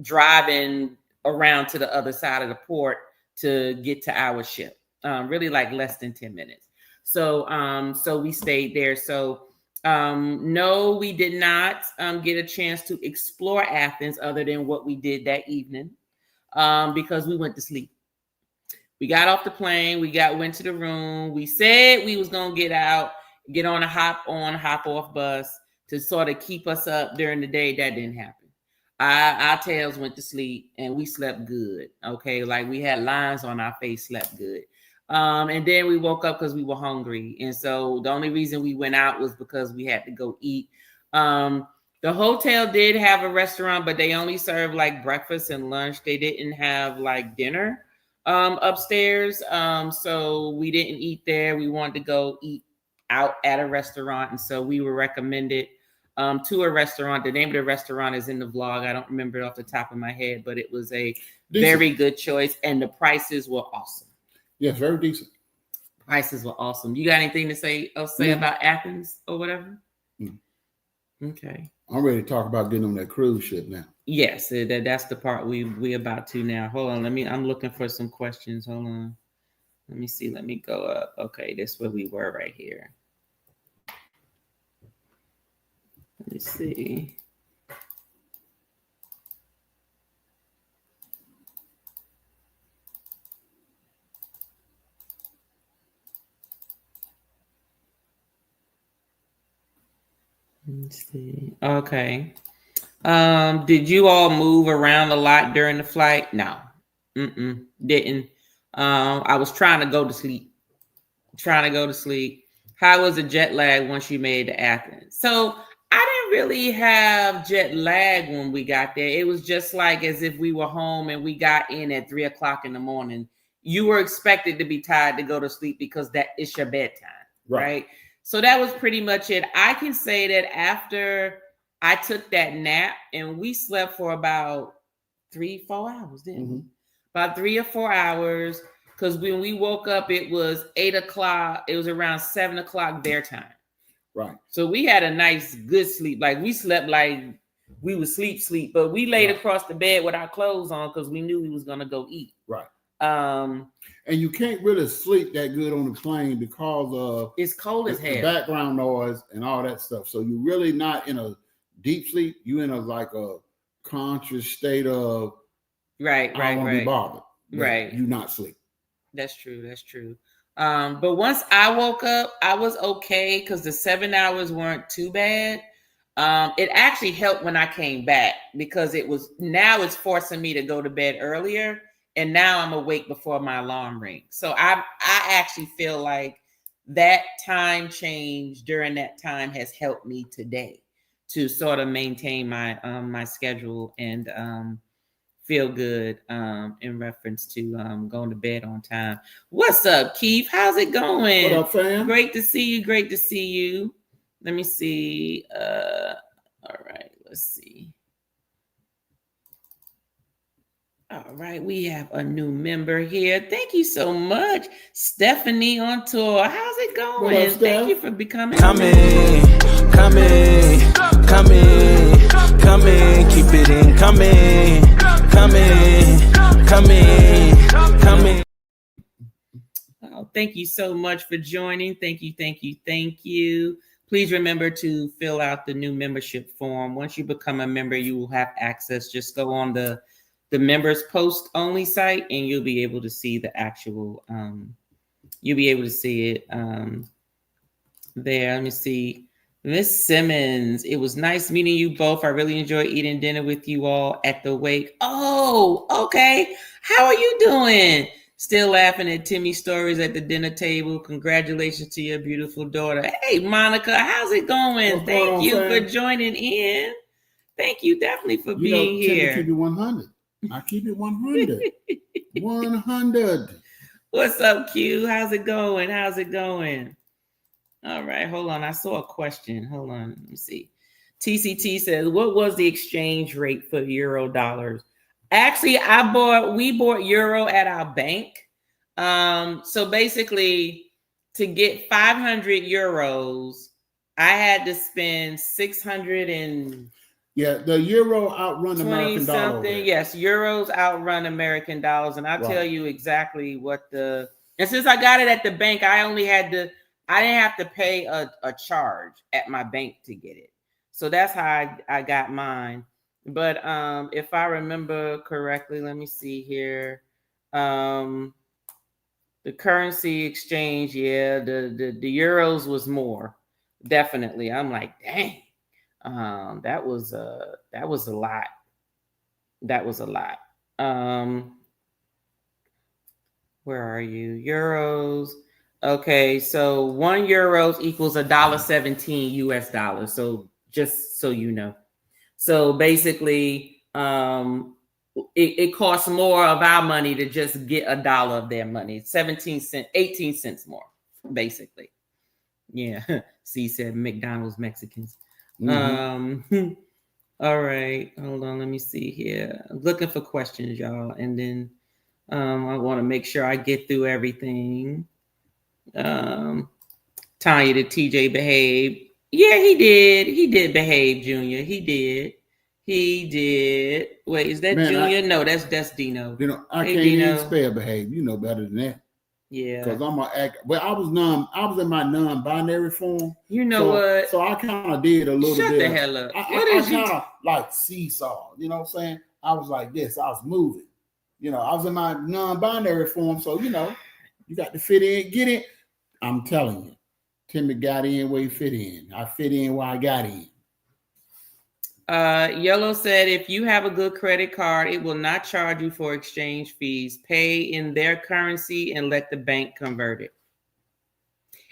driving around to the other side of the port to get to our ship. Really like less than 10 minutes. So we stayed there. So no, we did not get a chance to explore Athens other than what we did that evening because we went to sleep. We got off the plane. Went to the room. We said we was going to get on a hop off bus to sort of keep us up during the day. That didn't happen. Our tails went to sleep and we slept good. Okay. Like we had lines on our face, slept good. And then we woke up because we were hungry. And so the only reason we went out was because we had to go eat. The hotel did have a restaurant, but they only served like breakfast and lunch. They didn't have like dinner upstairs. So we didn't eat there. We wanted to go eat out at a restaurant. And so we were recommended to a restaurant. The name of the restaurant is in the vlog. I don't remember it off the top of my head, but it was a very good choice. And the prices were awesome. Yes, very decent. Prices were awesome. You got anything to say about Athens or whatever? No. Okay. I'm ready to talk about getting on that cruise ship now. Yes, that's the part we about to now. Hold on, I'm looking for some questions. Hold on. Let me see. Let me go up. Okay, that's where we were right here. Let me see. Let's see. Okay. Did you all move around a lot during the flight? No. Didn't. I was trying to go to sleep. How was the jet lag once you made to Athens? So I didn't really have jet lag when we got there. It was just like as if we were home and we got in at 3:00 in the morning. You were expected to be tired to go to sleep because that is your bedtime, right? So that was pretty much it. I can say that after I took that nap and we slept for about 3-4 hours, didn't we? About 3 or 4 hours. Because when we woke up, it was 8:00. It was around 7:00 their time. Right. So we had a nice, good sleep. Like we slept like we would sleep, but we laid across the bed with our clothes on because we knew we was gonna go eat. Right. And you can't really sleep that good on the plane because of it's cold as hell, background noise and all that stuff. So you're really not in a deep sleep. You're in a conscious state of right. Be bothered. Right. You not sleep. That's true. That's true. But once I woke up, I was okay because the 7 hours weren't too bad. It actually helped when I came back because now it's forcing me to go to bed earlier, and now I'm awake before my alarm rings. So I actually feel like that time change during that time has helped me today to sort of maintain my my schedule and feel good in reference to going to bed on time. What's up, Keith? How's it going? What up, fam? Great to see you. Great to see you. Let me see. All right, let's see. All right, we have a new member here. Thank you so much, Stephanie on tour. How's it going? What up, Steph? Thank you for becoming. Come in, keep it in, come in. Oh, thank you so much for joining. Thank you. Please remember to fill out the new membership form. Once you become a member, you will have access. Just go on the members post only site and you'll be able to see the actual, you'll be able to see it there. Let me see. Miss Simmons, it was nice meeting you both. I really enjoyed eating dinner with you all at the wake. Oh, okay. How are you doing? Still laughing at Timmy's stories at the dinner table. Congratulations to your beautiful daughter. Hey, Monica, how's it going? Thank you for joining in. Thank you definitely for being here. Keep it 100. I keep it 100. 100. What's up, Q? How's it going? All right, hold on. I saw a question. Hold on. Let me see. TCT says, what was the exchange rate for euro dollars? Actually, we bought euro at our bank. So basically, to get 500 euros, I had to spend 600 and the euro outrun American dollar. Yes, euros outrun American dollars, and I'll tell you exactly what and since I got it at the bank, I didn't have to pay a charge at my bank to get it. So that's how I got mine. But if I remember correctly, let me see here. The currency exchange, the euros was more. Definitely. I'm like, dang. That was a lot. Where are you? Euros. Okay, so 1 euro equals $1.17 US dollars. So just so you know. So basically, it costs more of our money to just get $1 of their money. 18 cents more, basically. Yeah. C said McDonald's Mexicans. Mm-hmm. All right. Hold on. Let me see here. I'm looking for questions, y'all. And then I want to make sure I get through everything. Tanya, the TJ behaved. Yeah, he did. He did behave, Junior. He did. Wait, is that Junior? No, that's Dino. I can't even spell behave. You know better than that. Yeah. Because I'm gonna act. Well, I was in my non-binary form. You know what? So I kind of did a little bit. Shut the hell up. I kind of like seesaw. You know what I'm saying? I was like this. I was moving. I was in my non-binary form. So you got to fit in, get in. I'm telling you. Timmy got in where he fit in. I fit in where I got in. Yellow said, if you have a good credit card, it will not charge you for exchange fees. Pay in their currency and let the bank convert it.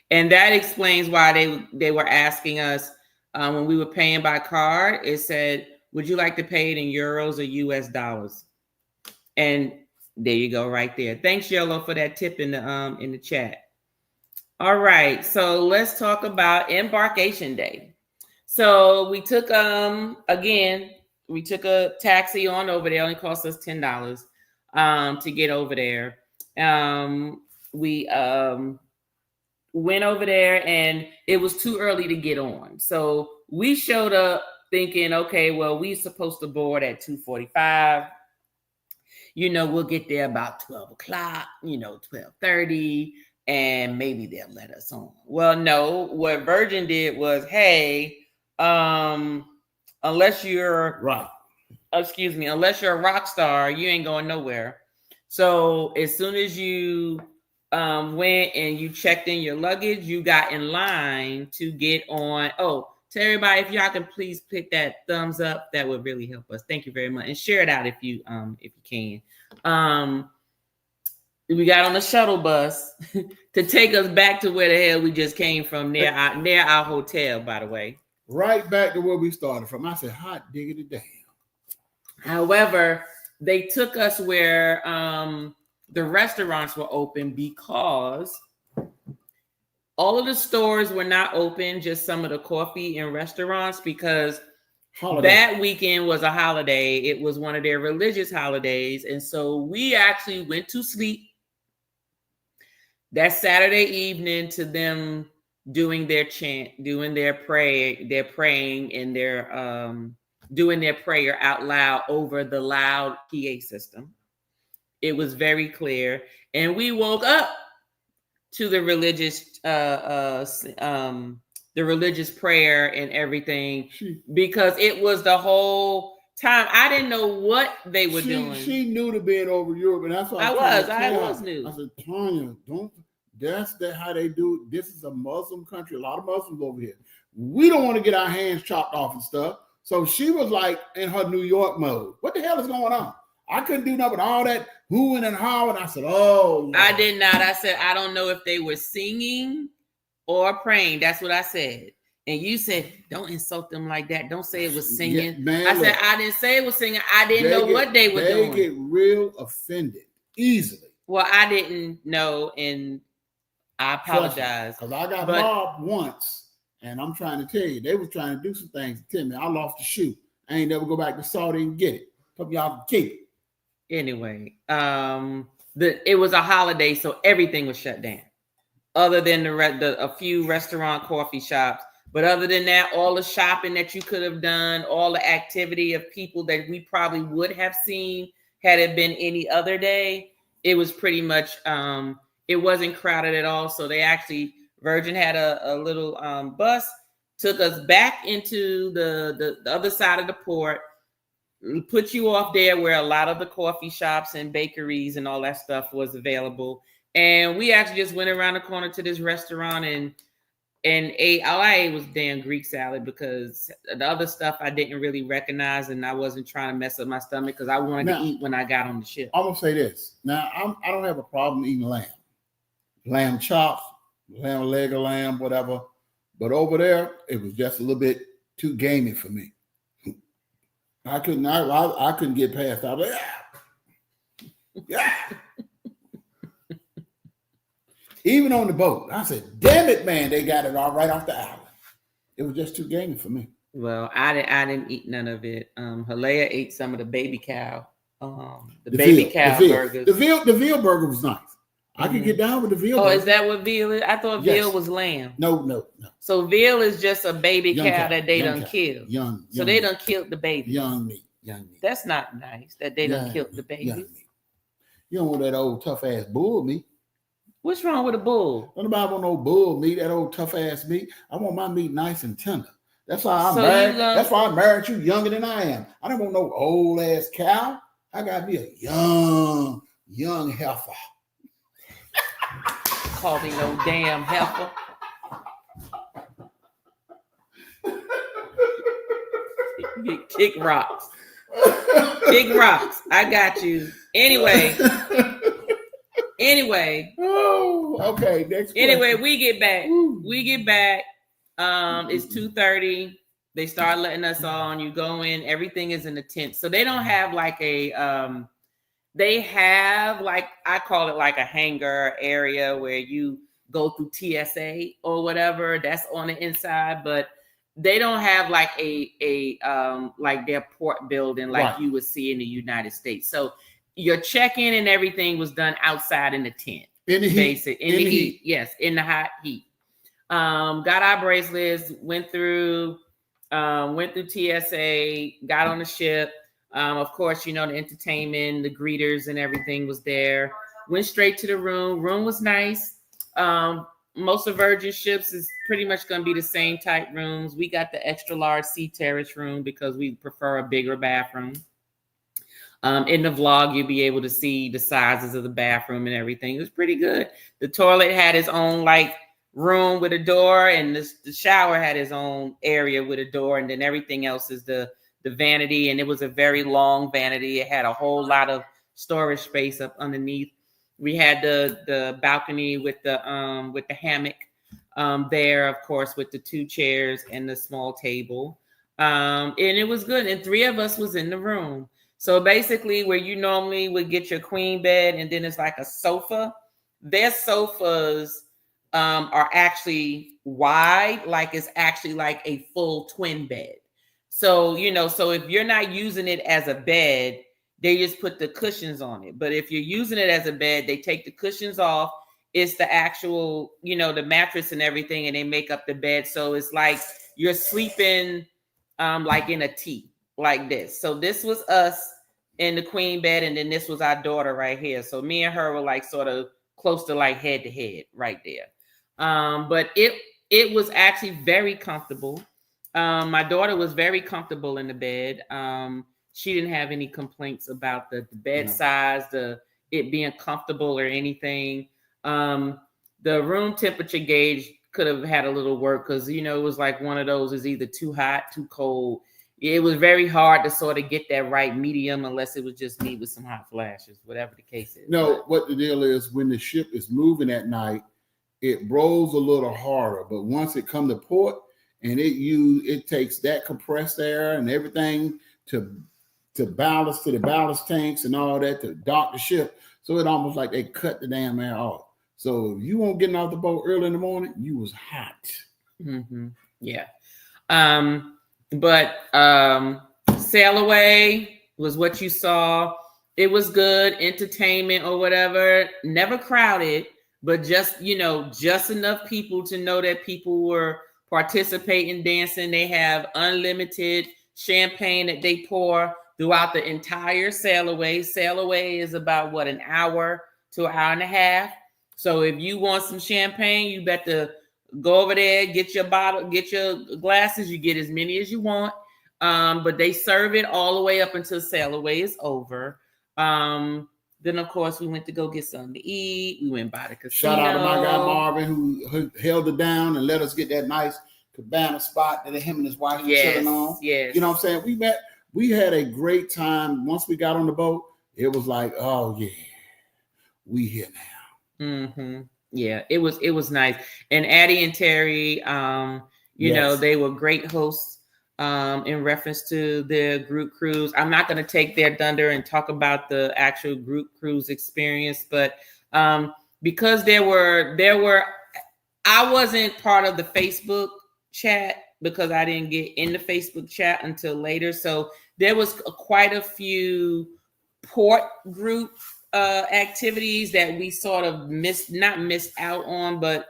And that explains why they were asking us when we were paying by card. It said, would you like to pay it in euros or US dollars? And there you go, right there. Thanks, Yellow, for that tip in the chat. All right, so let's talk about Embarkation Day. So we took a taxi on over there. It only cost us $10 to get over there. We went over there and it was too early to get on. So we showed up thinking, okay, well, we're supposed to board at 2:45. We'll get there about 12 o'clock, 12:30. And maybe they'll let us on. Well, no, what Virgin did was, hey, unless you're a rock star, you ain't going nowhere. So as soon as you went and you checked in your luggage, you got in line to get on. Oh, to everybody, if y'all can please click that thumbs up, that would really help us. Thank you very much, and share it out if you can. We got on the shuttle bus to take us back to where the hell we just came from, near our hotel, by the way. Right back to where we started from. I said, hot diggity damn. However, they took us where the restaurants were open because all of the stores were not open, just some of the coffee and restaurants, because that weekend was a holiday. It was one of their religious holidays. And so we actually went to sleep that Saturday evening to them doing their chant, doing their praying and their doing their prayer out loud over the loud PA system. It was very clear. And we woke up to the religious prayer and everything, because it was the whole time. I didn't know what they were doing. She knew to being over Europe, and that's what I was new. I said, Tanya, that's how they do it. This is a Muslim country. A lot of Muslims over here. We don't want to get our hands chopped off and stuff. So she was like in her New York mode. What the hell is going on? I couldn't do nothing. All that hooing and hawing. I said, oh. Lord. I did not. I said, I don't know if they were singing or praying. That's what I said. And you said, don't insult them like that. Don't say it was singing. Yeah, man, I said, I didn't say it was singing. I didn't know what they were doing. They get real offended easily. Well, I didn't know, and I apologize. Because I got mobbed once. And I'm trying to tell you, they was trying to do some things to me. I lost the shoe. I ain't never go back to Saudi and get it. Hope y'all can keep it. Anyway, it was a holiday, so everything was shut down, other than a few restaurant, coffee shops. But other than that, all the shopping that you could have done, all the activity of people that we probably would have seen had it been any other day, it was pretty much, it wasn't crowded at all. So they actually, Virgin had a little bus, took us back into the other side of the port, put you off there where a lot of the coffee shops and bakeries and all that stuff was available. And we actually just went around the corner to this restaurant and ate. All I ate was damn Greek salad, because the other stuff I didn't really recognize, and I wasn't trying to mess up my stomach because I wanted to eat when I got on the ship. I'm going to say this. Now, I don't have a problem eating lamb chops, leg of lamb, whatever. But over there, it was just a little bit too gamey for me. I couldn't get past that. I was like, yeah. Even on the boat, I said, damn it, man, they got it all right off the island. It was just too gamey for me. Well, I didn't eat none of it. Halea ate some of the baby cow, baby cow burgers. The veal burger was nice. I could get down with the veal. Oh, is that what veal is? I thought veal was lamb. No. So veal is just a baby cow that they done killed. So they done killed the baby. Young meat. That's not nice that they done killed the baby. You don't want that old tough ass bull meat. What's wrong with a bull? Nobody want no bull meat, that old tough ass meat. I want my meat nice and tender. That's why I'm married. That's why I married you younger than I am. I don't want no old ass cow. I got me a young heifer. Call me no damn heifer. Kick rocks. Kick rocks. I got you. Anyway. Oh, okay. Next question. Anyway, we get back. It's 2:30. They start letting us on. You go in. Everything is in the tent. So they don't have like a they have, like, I call it like a hangar area where you go through TSA or whatever. That's on the inside, but they don't have like a like their port building like you would see in the United States. So your check-in and everything was done outside in the tent. In the heat. In the heat. Yes, in the hot heat. Got our bracelets, went through TSA, got on the ship. Of course, the entertainment, the greeters and everything was there. Went straight to the room. Room was nice. Most of Virgin ships is pretty much going to be the same type rooms. We got the extra large sea terrace room because we prefer a bigger bathroom. In the vlog, you'll be able to see the sizes of the bathroom and everything. It was pretty good. The toilet had its own like room with a door, and the shower had its own area with a door, and then everything else is the vanity. And it was a very long vanity. It had a whole lot of storage space up underneath. We had the balcony with the hammock there, of course, with the 2 chairs and the small table. And it was good. And 3 of us was in the room. So basically, where you normally would get your queen bed and then it's like a sofa, their sofas are actually wide, like it's actually like a full twin bed. So, so if you're not using it as a bed, they just put the cushions on it. But if you're using it as a bed, they take the cushions off. It's the actual, the mattress and everything, and they make up the bed. So it's like you're sleeping like in a T, like this. So this was us in the queen bed, and then this was our daughter right here. So me and her were like sort of close to like head to head right there. But it was actually very comfortable. My daughter was very comfortable in the bed. She didn't have any complaints about the bed size, it being comfortable or anything. The room temperature gauge could have had a little work because, it was like one of those is either too hot, too cold. It was very hard to sort of get that right medium unless it was just me with some hot flashes, whatever the case is. No, what the deal is, when the ship is moving at night, it rolls a little harder. But once it come to port and it takes that compressed air and everything to ballast to the ballast tanks and all that to dock the ship. So it almost like they cut the damn air off. So if you weren't getting off the boat early in the morning, you was hot. Mm-hmm. Yeah. But sail away was what you saw. It was good entertainment or whatever. Never crowded, but just enough people to know that people were participating, dancing. They have unlimited champagne that they pour throughout the entire sail away. Sail away is about an hour to an hour and a half. So if you want some champagne, you better go over there, get your bottle, get your glasses. You get as many as you want. But they serve it all the way up until sail away is over. Then of course we went to go get something to eat. We went by the casino. Shout out to my guy Marvin who held it down and let us get that nice cabana spot that him and his wife were chilling on. Yes. You know what I'm saying? We had a great time. Once we got on the boat, it was like, oh yeah, we here now. Mm-hmm. Yeah, it was nice. And Addie and Terry, they were great hosts in reference to their group cruise. I'm not going to take their thunder and talk about the actual group cruise experience, but because there were, I wasn't part of the Facebook chat because I didn't get in the Facebook chat until later. So there was quite a few port group activities that we sort of not missed out on, but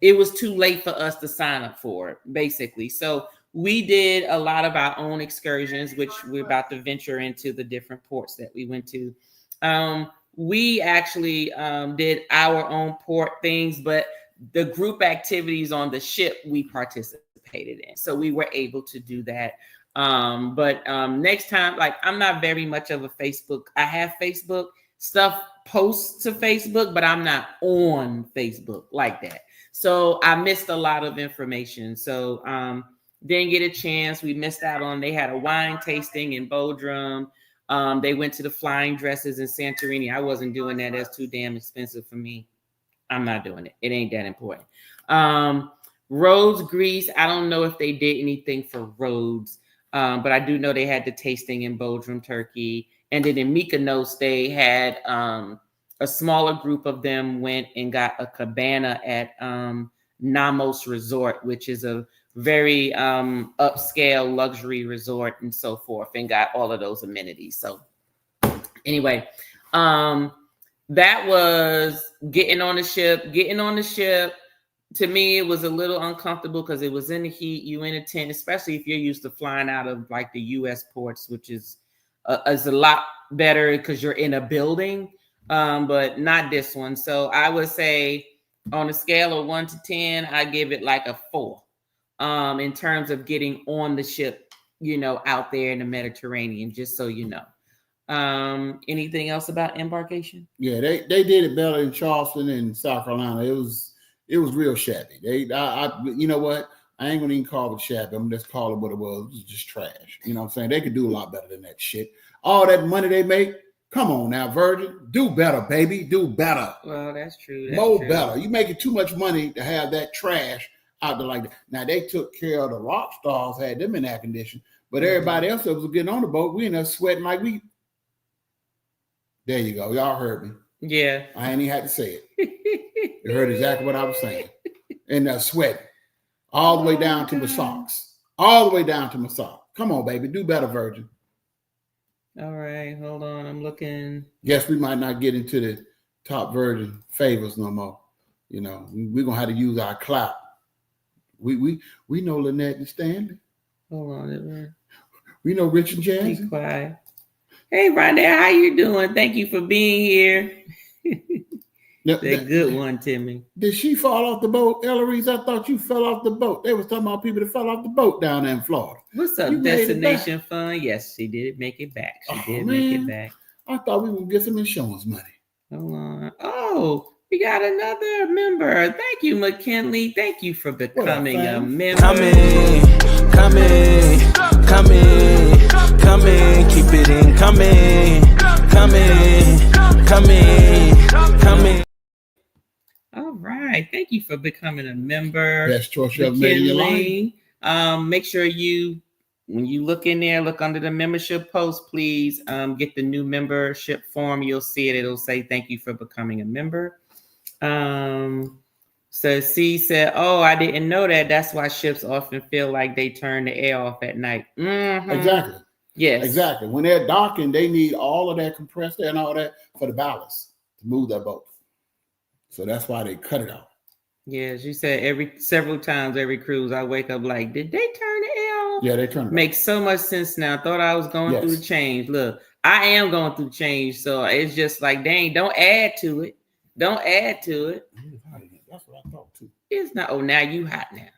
it was too late for us to sign up for it, basically. So we did a lot of our own excursions, which we're about to venture into the different ports that we went to. We actually did our own port things, but the group activities on the ship we participated in. So we were able to do that. But next time, like I'm not very much of a Facebook. I have Facebook stuff posts to Facebook, but I'm not on Facebook like that. So I missed a lot of information. So didn't get a chance. We missed out on, they had a wine tasting in Bodum. They went to the flying dresses in Santorini. I wasn't doing that. That's too damn expensive for me. I'm not doing it. It ain't that important. Rhodes, Greece. I don't know if they did anything for Rhodes, but I do know they had the tasting in Bodum, Turkey. And then in Mykonos, they had a smaller group of them went and got a cabana at Namos Resort, which is a very upscale luxury resort and so forth, and got all of those amenities. So anyway, that was getting on the ship. Getting on the ship, to me, it was a little uncomfortable because it was in the heat. You in a tent, especially if you're used to flying out of like the U.S. ports, which is a lot better because you're in a building, but not this one. So I would say on a scale of 1 to 10, I give it like a 4 in terms of getting on the ship, out there in the Mediterranean, just so you know. Anything else about Embarkation? Yeah, they did it better in Charleston and South Carolina. It was real shabby. You know what? I ain't gonna even call it shabby. I'm just call it what it was. It was just trash. You know what I'm saying? They could do a lot better than that shit. All that money they make. Come on now, Virgin. Do better, baby. Do better. Well, that's true. Better. You making too much money to have that trash out there like that. Now they took care of the rock stars, had them in air condition, but everybody else that was getting on the boat, we in there sweating like we. There you go. Y'all heard me. Yeah. I ain't even had to say it. You heard exactly what I was saying. And sweating. All the way down to my socks. All the way down to my socks. Come on, baby. Do better, Virgin. All right. Hold on. I'm looking. Guess we might not get into the top Virgin favors no more. You know, we're going to have to use our clout. We know Lynette and Stanley. Hold on. We know Rich and Jazzy. Be quiet. Hey, Rondell, how you doing? Thank you for being here. The good one, Timmy. Did she fall off the boat, Eloise? I thought you fell off the boat. They was talking about people that fell off the boat down there in Florida. What's up, Destination Fun? Yes, she did make it back. Make it back. I thought we would get some insurance money. Hold on. Oh, we got another member. Thank you, McKinley. Thank you for becoming a member. Come in, keep it in, come in. All right. Thank you for becoming a member. Best choice you ever made in your life. Make sure when you look in there, look under the membership post, please get the new membership form. You'll see it. It'll say, thank you for becoming a member. So C said, oh, I didn't know that. That's why ships often feel like they turn the air off at night. Mm-hmm. Exactly. Yes. Exactly. When they're docking, they need all of that compressed air and all that for the ballast to move that boat. So that's why they cut it off. Yeah, she said several times every cruise, I wake up like, did they turn the air off? Yeah, they turn it Makes so much sense now. Thought I was going through the change. Look, I am going through change. So it's just like, dang, don't add to it. Don't add to it. That's what I thought too. It's not. Oh, now you hot now.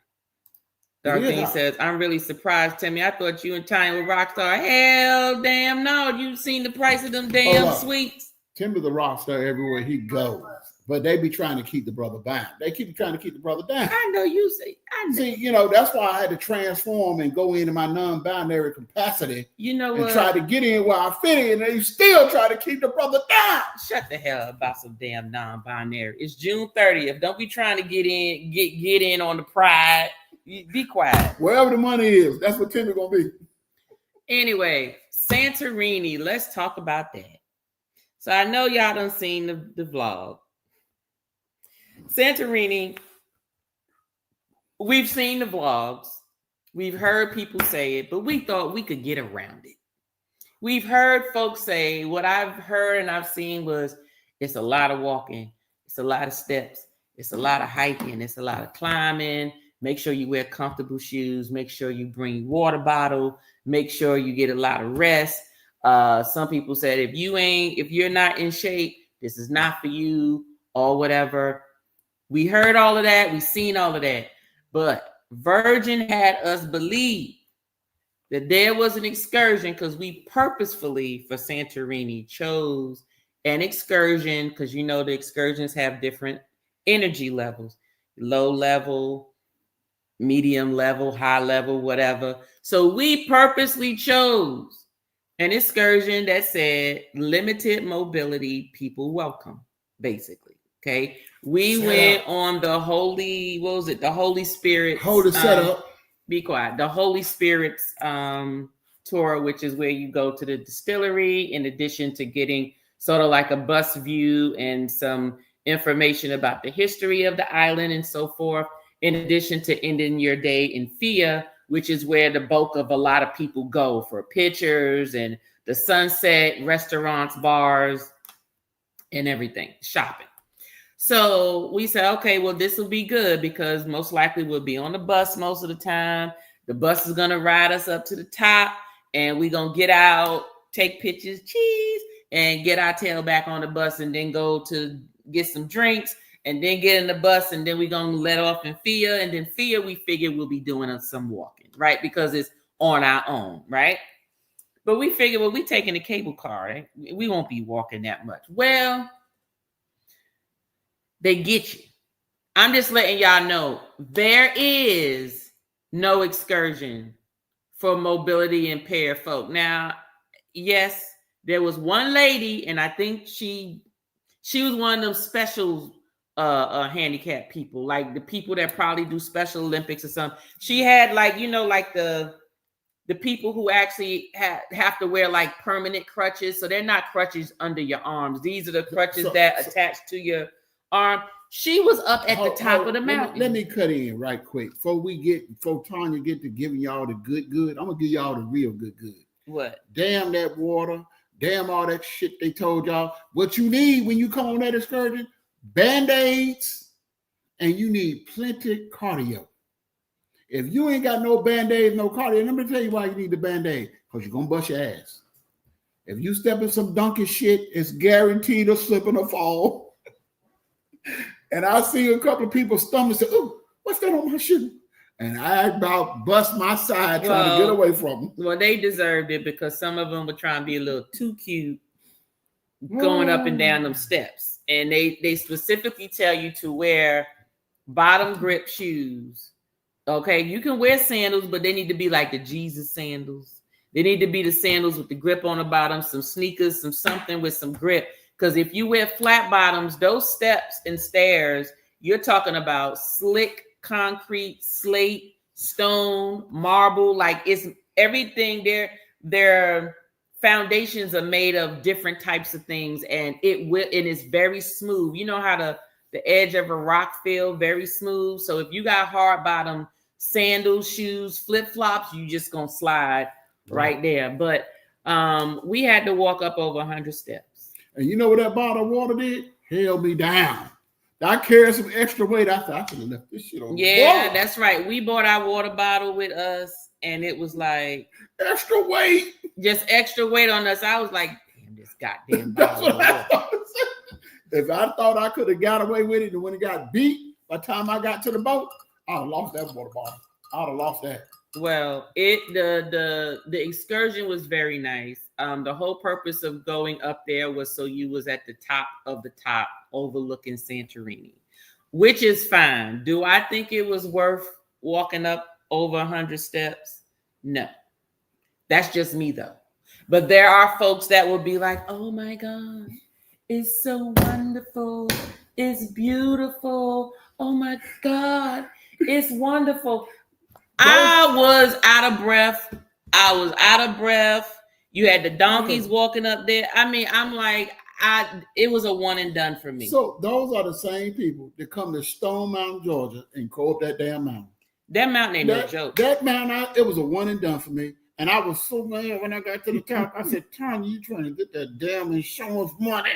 Darlene says, I'm really surprised, Timmy. I thought you and Tiny were rock star. Hell damn no. You seen the price of them damn sweets. Timmy the rock star everywhere he goes. But they be trying to keep the brother down. They keep trying to keep the brother down. I know you say. See, you know, that's why I had to transform and go into my non-binary capacity. You know and what? Try to get in where I fit in, and they still try to keep the brother down. Shut the hell up about some damn non-binary. It's June 30th. Don't be trying to get in on the pride. Be quiet. Wherever the money is, that's what Timmy gonna be. Anyway, Santorini. Let's talk about that. So I know y'all done seen the vlog. Santorini, we've seen the vlogs. We've heard people say it, but we thought we could get around it. We've heard folks say, what I've heard and I've seen was, it's a lot of walking. It's a lot of steps. It's a lot of hiking. It's a lot of climbing. Make sure you wear comfortable shoes. Make sure you bring your water bottle. Make sure you get a lot of rest. Some people said, if you're not in shape, this is not for you or whatever. We heard all of that. We seen all of that. But Virgin had us believe that there was an excursion because we purposefully for Santorini chose an excursion because you know the excursions have different energy levels, low level, medium level, high level, whatever. So we purposely chose an excursion that said limited mobility, people welcome, basically. Okay. We went on the Holy, what was it? The Holy Spirit. Hold the setup. Be quiet. The Holy Spirit's tour, which is where you go to the distillery in addition to getting sort of like a bus view and some information about the history of the island and so forth, in addition to ending your day in Fia, which is where the bulk of a lot of people go for pictures and the sunset, restaurants, bars, and everything, shopping. So we said, okay, well, this will be good because most likely we'll be on the bus most of the time. The bus is going to ride us up to the top and we're going to get out, take pictures, cheese, and get our tail back on the bus and then go to get some drinks and then get in the bus and then we're going to let off in Fia. And then Fia, we figure we'll be doing some walking, right? Because it's on our own, right? But we figured, well, we taking the cable car, right? We won't be walking that much. Well, they get you. I'm just letting y'all know there is no excursion for mobility impaired folk. Now, yes, there was one lady, and I think she was one of those special handicapped people, like the people that probably do Special Olympics or something. She had like, you know, like the people who actually have to wear like permanent crutches. So they're not crutches under your arms. These are the crutches that attach to your arm. She was up at the top of the mountain. Let me cut in right quick. Before Tanya get to giving y'all the good, I'm going to give y'all the real good. What? Damn that water. Damn all that shit they told y'all. What you need when you come on that excursion, Band-Aids, and you need plenty cardio. If you ain't got no Band-Aids, no cardio, let me tell you why you need the Band-Aid. Because you're going to bust your ass. If you step in some donkey shit, it's guaranteed to slip and a fall. And I see a couple of people's stomachs say, "Ooh, what's that on my shoe?" And I about bust my side trying to get away from them. Well, they deserved it because some of them were trying to be a little too cute going up and down them steps. And they specifically tell you to wear bottom grip shoes. Okay, you can wear sandals, but they need to be like the Jesus sandals. They need to be the sandals with the grip on the bottom, some sneakers, something with some grip. Because if you wear flat bottoms, those steps and stairs, you're talking about slick concrete, slate, stone, marble, like it's everything there. Their foundations are made of different types of things, and it is very smooth. You know how the edge of a rock feel very smooth. So if you got hard bottom sandals, shoes, flip-flops, you just gonna slide right there. But we had to walk up over 100 steps. And you know what that bottle of water did? Held me down. I carried some extra weight. I thought I could have left this shit on. Yeah, that's right. We bought our water bottle with us, and it was like extra weight. Just extra weight on us. I was like, damn, this goddamn bottle of water. If I thought I could have got away with it, and when it got beat, by the time I got to the boat, I'd have lost that water bottle. I'd have lost that. Well, the excursion was very nice. The whole purpose of going up there was so you was at the top of the top overlooking Santorini, which is fine. Do I think it was worth walking up over 100 steps? No. That's just me though. But there are folks that will be like, oh my God, it's so wonderful. It's beautiful. Oh my God, it's wonderful. I was out of breath. You had the donkeys walking up there. I mean, I'm like, it was a one and done for me. So those are the same people that come to Stone Mountain, Georgia, and go up that damn mountain. That mountain ain't no joke. That mountain, it was a one and done for me. And I was so mad when I got to the top. I said, Tanya, you trying to get that damn insurance money?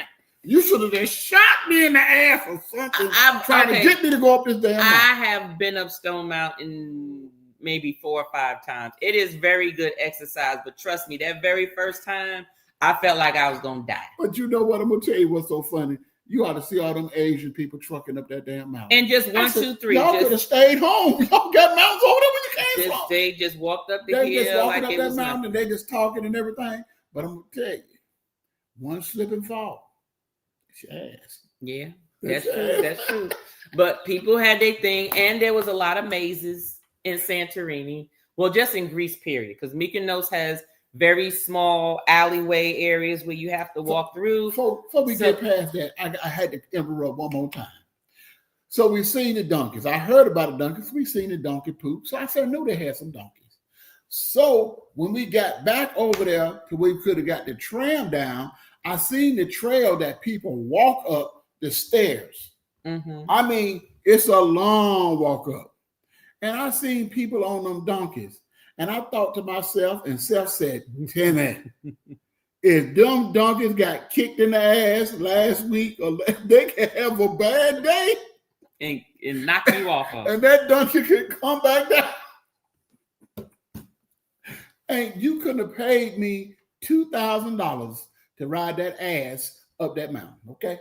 You should have just shot me in the ass or something. I'm trying to get me to go up this damn mountain. I have been up Stone Mountain maybe 4 or 5 times. It is very good exercise, but trust me, that very first time, I felt like I was gonna die. But you know what? I'm gonna tell you what's so funny. You ought to see all them Asian people trucking up that damn mountain. And just 1, 2, 3. Y'all could have stayed home. Y'all got mountains over there where you came from. They just walked up the hill. They just walking like up that mountain and they just talking and everything. But I'm gonna tell you, one slip and fall, it's your ass. Yeah, that's true. That's true. But people had their thing, and there was a lot of mazes in Santorini. Well, just in Greece, period, because Mykonos has very small alleyway areas where you have to walk through. Before we get past that, I had to interrupt one more time. So we've seen the donkeys. I heard about the donkeys. We've seen the donkey poop. So I said, I knew they had some donkeys. So when we got back over there to where we could have got the tram down, I seen the trail that people walk up the stairs. Mm-hmm. I mean, it's a long walk up. And I seen people on them donkeys. And I thought to myself, and Seth said, Timmy, if them donkeys got kicked in the ass last week, or they can have a bad day. And knock you off of. And that donkey could come back down. And you couldn't have paid me $2,000 to ride that ass up that mountain, okay?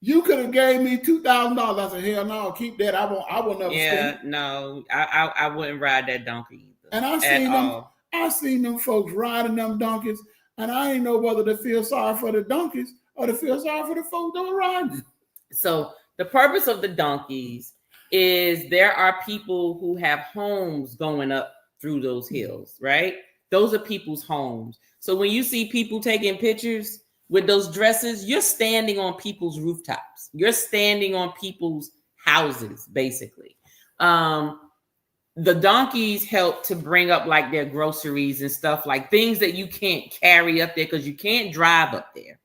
You could have gave me $2,000. I said, hell no, keep that. I won't never spend it. No, I wouldn't ride that donkey either. And I seen them. I seen them folks riding them donkeys, and I didn't know whether to feel sorry for the donkeys or to feel sorry for the folks that were riding. So the purpose of the donkeys is there are people who have homes going up through those hills, right? Those are people's homes. So when you see people taking pictures with those dresses, you're standing on people's rooftops. You're standing on people's houses, basically. The donkeys help to bring up like their groceries and stuff, like things that you can't carry up there because you can't drive up there.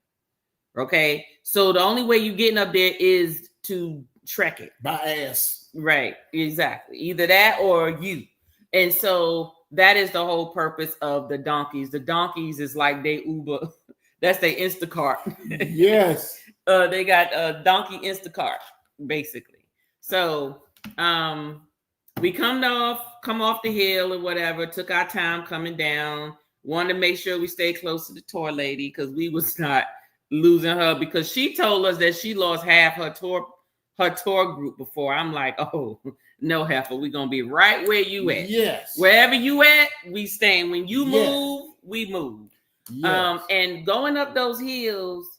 Okay. So the only way you're getting up there is to trek it. By ass. Right. Exactly. Either that or you. And so that is the whole purpose of the donkeys. The donkeys is like they Uber. That's their Instacart. Yes. They got a donkey Instacart, basically. So we come off the hill or whatever, took our time coming down, wanted to make sure we stay close to the tour lady because we was not losing her, because she told us that she lost half her tour group before. I'm like, oh, no, heifer, we're going to be right where you at. Yes. Wherever you at, we staying. When you move, we move. Yes. And going up those hills,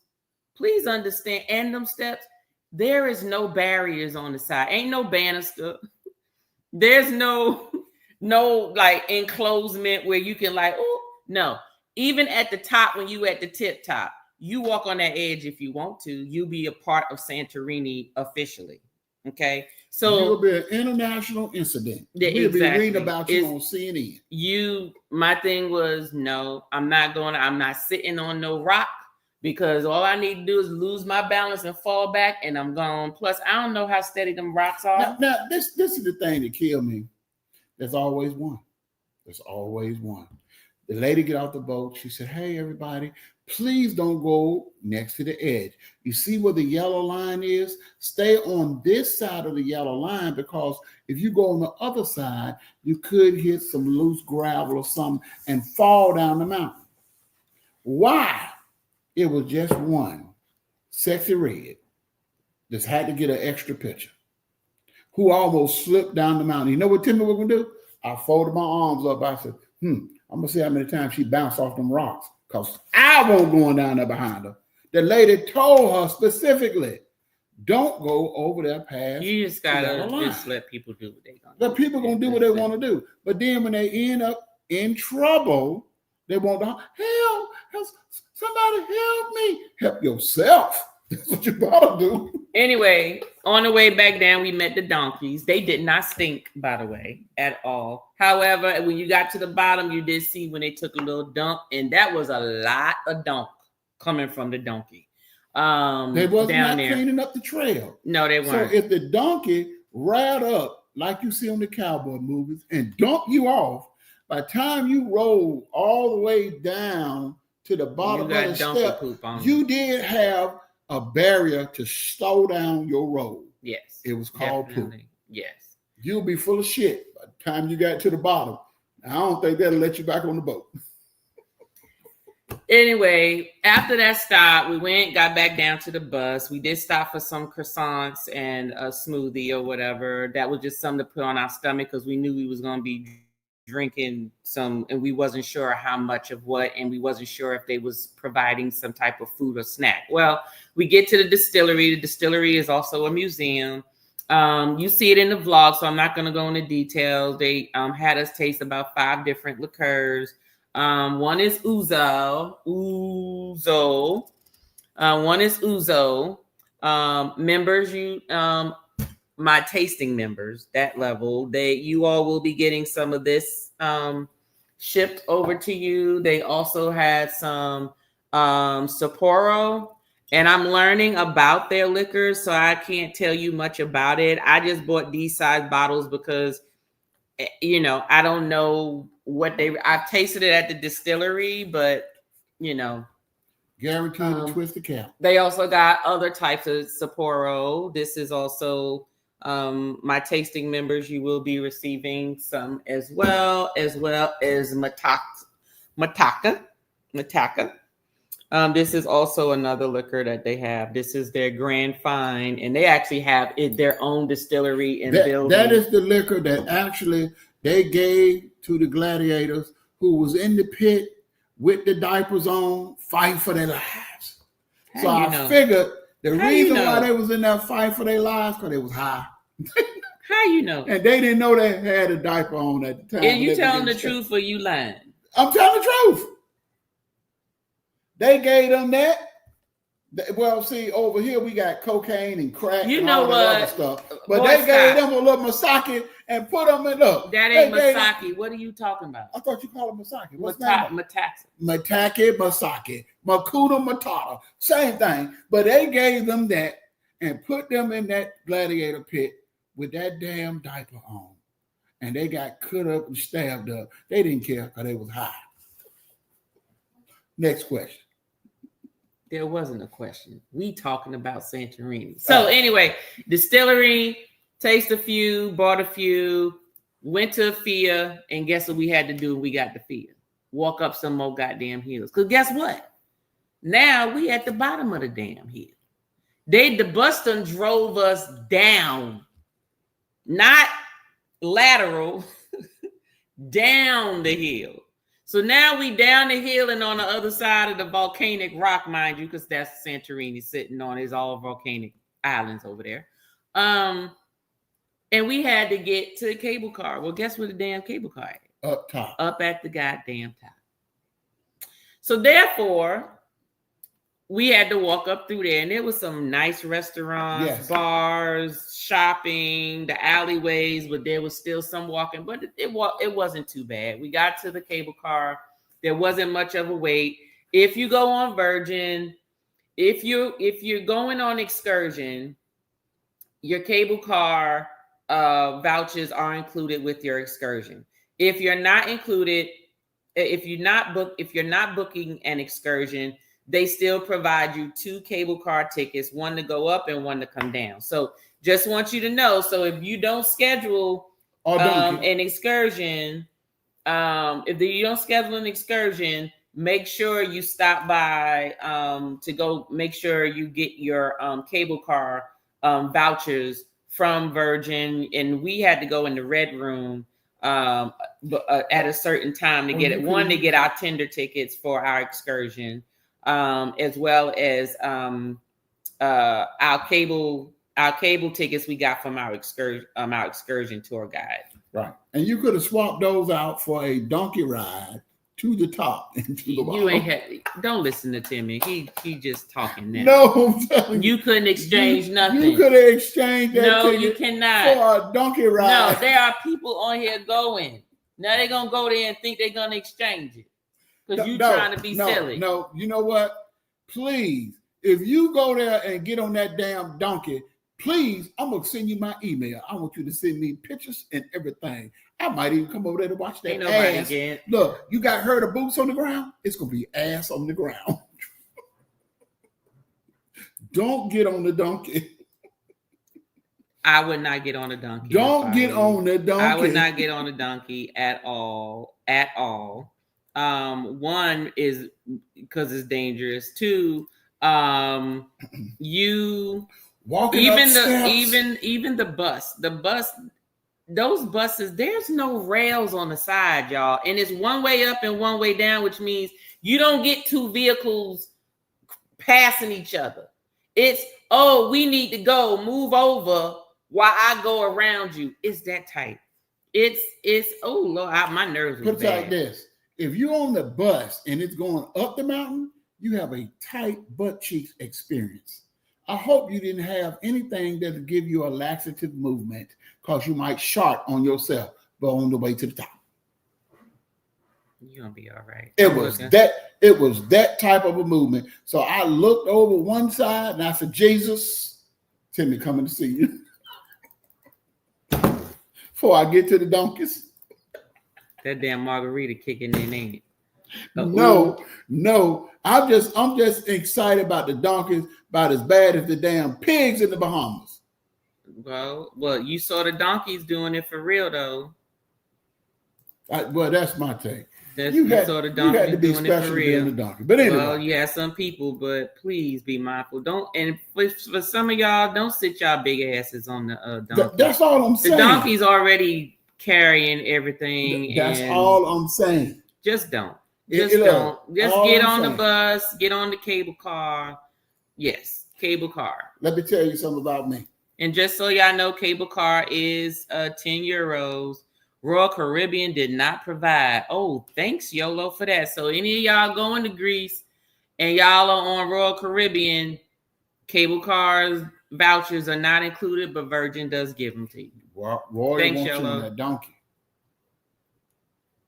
please understand, and them steps, there is no barriers on the side. Ain't no banister. There's no like enclosement where you can like, oh, no. Even at the top, when you at the tip top, you walk on that edge if you want to. You'll be a part of Santorini officially. Okay. So it'll be an international incident. We'll be reading about you on CNN. My thing was, no, I'm not sitting on no rock, because all I need to do is lose my balance and fall back and I'm gone. Plus, I don't know how steady them rocks are. Now this is the thing that killed me. There's always one. There's always one. The lady get off the boat. She said, hey, everybody, please don't go next to the edge. You see where the yellow line is? Stay on this side of the yellow line, because if you go on the other side, you could hit some loose gravel or something and fall down the mountain. Why? It was just one sexy red just had to get an extra picture, who almost slipped down the mountain. You know what Timmy was going to do? I folded my arms up. I said, I'm going to see how many times she bounced off them rocks, because I won't go down there behind her. The lady told her specifically, don't go over there past. You just got to just let people do what they going to do. The people going to do what they want to do. But then when they end up in trouble, they want to, help, somebody help me. Help yourself. That's what you gotta do. Anyway, on the way back down, we met the donkeys. They did not stink, by the way, at all. However, when you got to the bottom, you did see when they took a little dump, and that was a lot of dump coming from the donkey. They wasn't down there cleaning up the trail. No, they weren't. So if the donkey ran up like you see on the cowboy movies and dump you off, by the time you roll all the way down to the bottom of the step, you did have a barrier to slow down your roll. Yes. It was called poop. Yes. You'll be full of shit by the time you got to the bottom. I don't think that'll let you back on the boat. Anyway, after that stop, we got back down to the bus. We did stop for some croissants and a smoothie or whatever. That was just something to put on our stomach, because we knew we was going to be drinking some, and we wasn't sure how much of what, and we wasn't sure if they was providing some type of food or snack. Well, we get to the distillery. The distillery is also a museum. You see it in the vlog, so I'm not going to go into details. They had us taste about 5 different liqueurs. One is ouzo. One is ouzo. Members, my tasting members, that level, you all will be getting some of this shipped over to you. They also had some Sapporo, and I'm learning about their liquors, so I can't tell you much about it. I just bought these size bottles because, I don't know what I've tasted it at the distillery, but guaranteed to twist the cap. They also got other types of Sapporo. This is also my tasting members. You will be receiving some as well as Mataka. This is also another liquor that they have. This is their Grand Fine, and they actually have their own distillery and building. That is the liquor that actually they gave to the gladiators who was in the pit with the diapers on, fighting for their lives. So I figured the reason why they was in that fight for their lives, because they was high. How you know? And they didn't know they had a diaper on at the time. And you telling the truth or you lying? I'm telling the truth. They gave them that. Well, see, over here we got cocaine and crack and all that other stuff. But they gave them a little masaki and put them in up. That ain't masaki. What are you talking about? I thought you called it masaki. What's that? Mataki, masaki, makuta, matata. Same thing. But they gave them that and put them in that gladiator pit with that damn diaper on. And they got cut up and stabbed up. They didn't care because they was high. Next question. There wasn't a question. We talking about Santorini. So anyway, distillery, taste a few, bought a few, went to FIA, and guess what we had to do when we got to FIA? Walk up some more goddamn hills. Because guess what? Now we at the bottom of the damn hill. The bus done drove us down. Not lateral, down the hill. So now we down the hill and on the other side of the volcanic rock, mind you, because that's Santorini sitting on. It's all volcanic islands over there. And we had to get to the cable car. Well, guess where the damn cable car is? Up top. Up at the goddamn top. So therefore, we had to walk up through there, and there was some nice restaurants, bars, shopping, the alleyways, but there was still some walking, but it wasn't too bad. We got to the cable car. There wasn't much of a wait. If you go on Virgin, if you're going on excursion, your cable car vouchers are included with your excursion. If you're not included, if you're not booking an excursion, they still provide you 2 cable car tickets, one to go up and one to come down. So just want you to know. So if you don't schedule an excursion, make sure you stop by to go make sure you get your cable car vouchers from Virgin. And we had to go in the red room at a certain time to get it. One, to get our tender tickets for our excursion. As well as our cable tickets we got from our excursion tour guide. Right, and you could have swapped those out for a donkey ride to the top and to the bottom. Don't listen to Timmy. He just talking now. No, I'm telling you couldn't exchange nothing. You could have exchanged that. No, you cannot for a donkey ride. No, there are people on here going. Now they're gonna go there and think they're gonna exchange it. Because you trying to be silly. No, you know what? Please, if you go there and get on that damn donkey, please, I'm going to send you my email. I want you to send me pictures and everything. I might even come over there to watch that ass. Again. Look, you got her the boots on the ground? It's going to be ass on the ground. Don't get on the donkey. I would not get on a donkey. Don't get on the donkey. I would not get on a donkey at all. At all. One is because it's dangerous. 2, you walking even the bus, those buses, there's no rails on the side, y'all, and it's one way up and one way down, which means you don't get 2 vehicles passing each other. It's we need to go move over while I go around you. It's that tight. It's oh Lord, my nerves are bad. Put it like this. If you're on the bus and it's going up the mountain, you have a tight butt cheeks experience. I hope you didn't have anything that would give you a laxative movement because you might shart on yourself, but on the way to the top. You're gonna be all right. It was that type of a movement. So I looked over one side and I said, Jesus, Timmy coming to see you. Before I get to the donkeys. That damn margarita kicking in, ain't it? No. I'm just excited about the donkeys, about as bad as the damn pigs in the Bahamas. Well, you saw the donkeys doing it for real, though. Well, that's my take. You saw the donkeys doing it for real. The donkey. But anyway. Well, yeah, some people, but please be mindful. Don't, and for some of y'all, don't sit y'all big asses on the donkey. That's all I'm saying. The donkey's already carrying everything. That's all I'm saying. Just don't. Just don't. Just get on the bus, get on the cable car. Yes, cable car. Let me tell you something about me. And just so y'all know, cable car is 10 euros. Royal Caribbean did not provide. Oh, thanks, YOLO, for that. So any of y'all going to Greece and y'all are on Royal Caribbean, cable cars vouchers are not included, but Virgin does give them to you. Roy thanks, wants YOLO. you that donkey.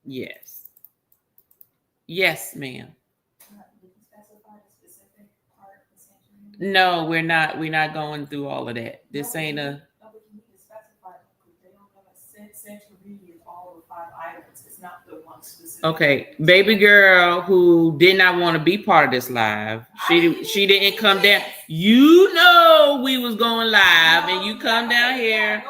Yes. Yes, ma'am. No, we're not. We're not going through all of that. This ain't a. Santorini is all the 5 islands. It's not the one specific. Okay, baby girl who did not want to be part of this live. She didn't come down. You know we was going live, and you come down here.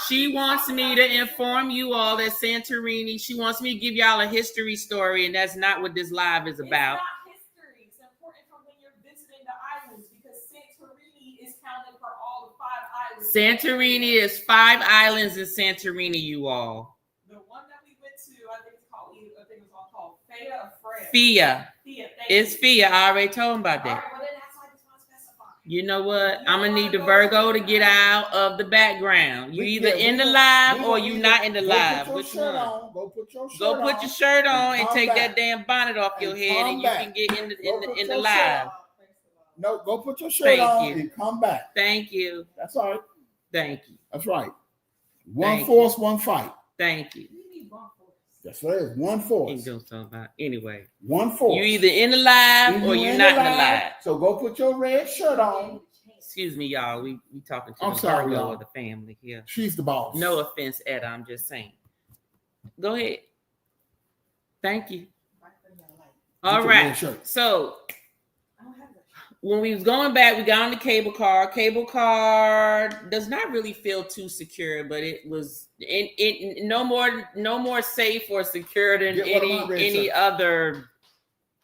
She wants me to inform you all that Santorini. She wants me to give y'all a history story, and that's not what this live is about. It's not history. It's important for when you're visiting the islands because Santorini is counted for all the 5 islands. Santorini is 5 islands in Santorini, you all. The one that we went to, I think it was all called Fea or Freya. Fia. It's Fia. I already told him about that. All right, well, then that's why it's not specified. You know what? I'm gonna need the Virgo to get out of the background. You either in the live or you not in the live. Which one? Go put your shirt Go put your shirt on and take that damn bonnet off your head, and you can get in the live. No, go put your shirt on and come back. Thank you. That's all right. Thank you. That's right. One force, one fight. Thank you. That's what it is. One force. Anyway. One force. You either in the live or you're not in the live. So go put your red shirt on. Excuse me, y'all. We talking to the Virgo of the family here. She's the boss. No offense, Etta. I'm just saying. Go ahead. Thank you. All right. So when we was going back, we got on the cable car. Cable car does not really feel too secure, but it was no more safe or secure than any other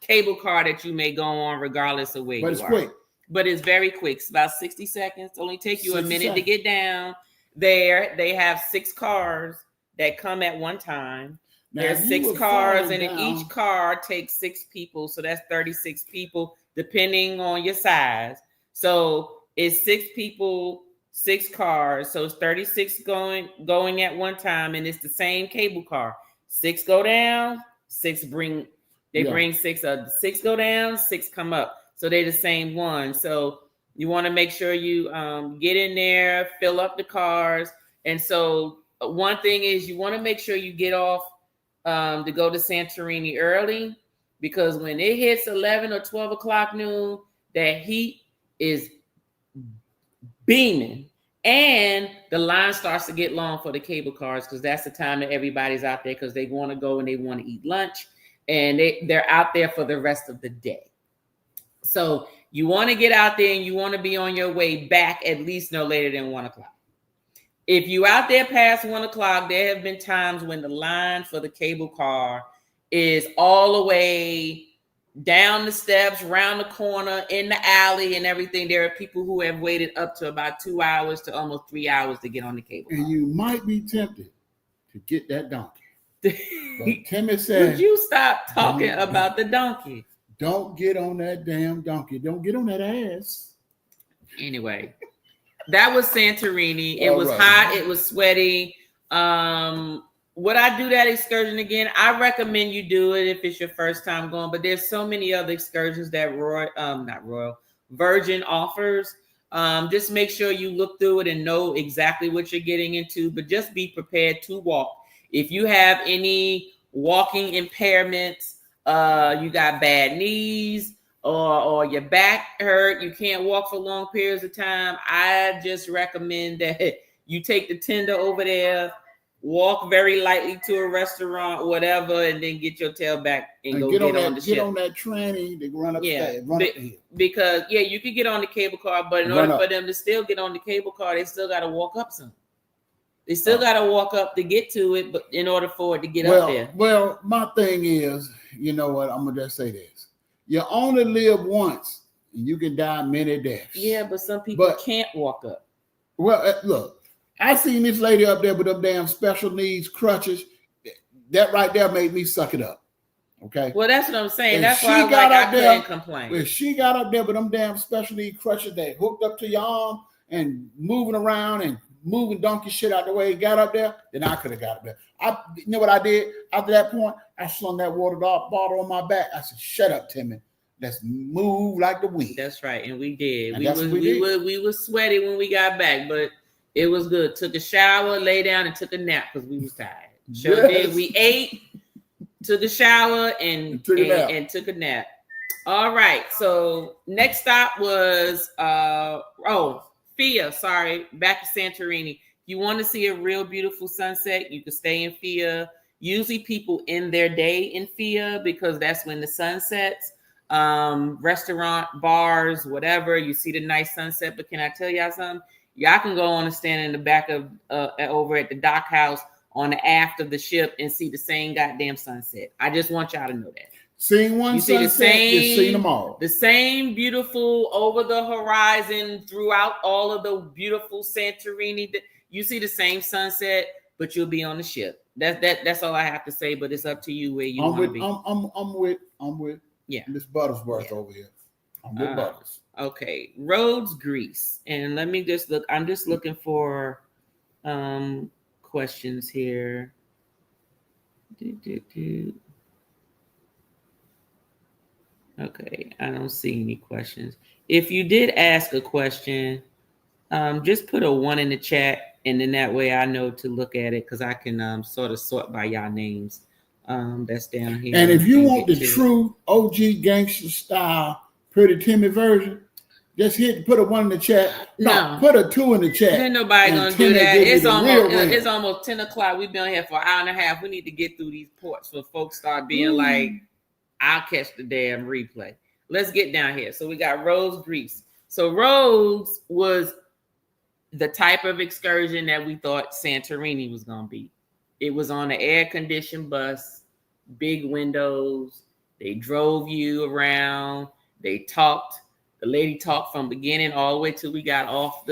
cable car that you may go on, regardless of where you are. But it's quick. But it's very quick. It's about 60 seconds. It'll only take you a minute to get down there. They have 6 cars that come at one time. Now, there's 6 cars, and each car takes 6 people. So that's 36 people, depending on your size. So it's 6 people, 6 cars. So it's 36 going at one time, and it's the same cable car. 6 go down, 6 bring 6 up. 6 go down, 6 come up. So they're the same one. So you want to make sure you get in there, fill up the cars. And so one thing is you want to make sure you get off to go to Santorini early, because when it hits 11 or 12 o'clock noon, that heat is beaming. And the line starts to get long for the cable cars, because that's the time that everybody's out there, because they want to go and they want to eat lunch. And they're out there for the rest of the day. So you want to get out there and you want to be on your way back at least no later than 1 o'clock. If you out there past 1 o'clock, there have been times when the line for the cable car is all the way down the steps, round the corner, in the alley and everything. There are people who have waited up to about 2 hours to almost 3 hours to get on the cable car. And you might be tempted to get that donkey. But Timmy said, would you stop talking about the donkey? Don't get on that damn donkey. Don't get on that ass. Anyway, that was Santorini. It was hot. It was sweaty. Would I do that excursion again? I recommend you do it if it's your first time going. But there's so many other excursions that Virgin offers. Just make sure you look through it and know exactly what you're getting into. But just be prepared to walk. If you have any walking impairments, you got bad knees, or your back hurt, you can't walk for long periods of time, I just recommend that you take the tender over there, walk very lightly to a restaurant, whatever, and then get your tail back and go get on the ship. Get on that tranny to run up there. Because you can get on the cable car, but in order for them to still get on the cable car, they still got to walk up some. They still got to walk up to get to it, but in order for it to get up there. Well, my thing is, you know what? I'm going to just say this. You only live once, and you can die many deaths. Yeah, but some people can't walk up. Well, look, I seen this lady up there with them damn special needs crutches. that right there made me suck it up. Okay. Well, that's what I'm saying. And that's she why got I up there, couldn't complain. When she got up there with them damn special need crutches that hooked up to your arm and moving around and moving donkey shit out the way, got up there, then I could have got up there. You know what I did? After that point, I slung that water bottle on my back. I said, shut up, Timmy. Let's move like the wind. That's right. And we did. And we was sweaty when we got back, but it was good. Took a shower, lay down, and took a nap because we was tired. Sure did. We ate, took a shower, and took a nap. All right. So next stop was Fia. Sorry, back to Santorini. If you want to see a real beautiful sunset, you can stay in Fia. Usually people end their day in Fia because that's when the sun sets. Restaurant, bars, whatever. You see the nice sunset. But can I tell y'all something? Y'all can go on and stand in the back of over at the dock house on the aft of the ship and see the same goddamn sunset. I just want y'all to know that. Seeing one sunset, you've seen them all. The same beautiful over the horizon throughout all of the beautiful Santorini. You see the same sunset, but you'll be on the ship. That's all I have to say. But it's up to you where you want to be. I'm with. Yeah, Miss Buttersworth over here. I'm with Butters. Okay, Rhodes, Greece, and let me just look. I'm just looking for questions here. Okay, I don't see any questions. If you did ask a question, just put a 1 in the chat, and then that way I know to look at it because I can sort of sort by y'all names. That's down here. And if you want the true OG gangster style Pretty Timmy version, just put a 1 in the chat. No, put a 2 in the chat. Ain't nobody gonna do that. It's almost 10 o'clock. We've been on here for an hour and a half. We need to get through these ports for folks start being like, I'll catch the damn replay. Let's get down here. So we got Rhodes, Greece. So Rhodes was the type of excursion that we thought Santorini was gonna be. It was on an air-conditioned bus, big windows. They drove you around. They talked. The lady talked from beginning all the way till we got off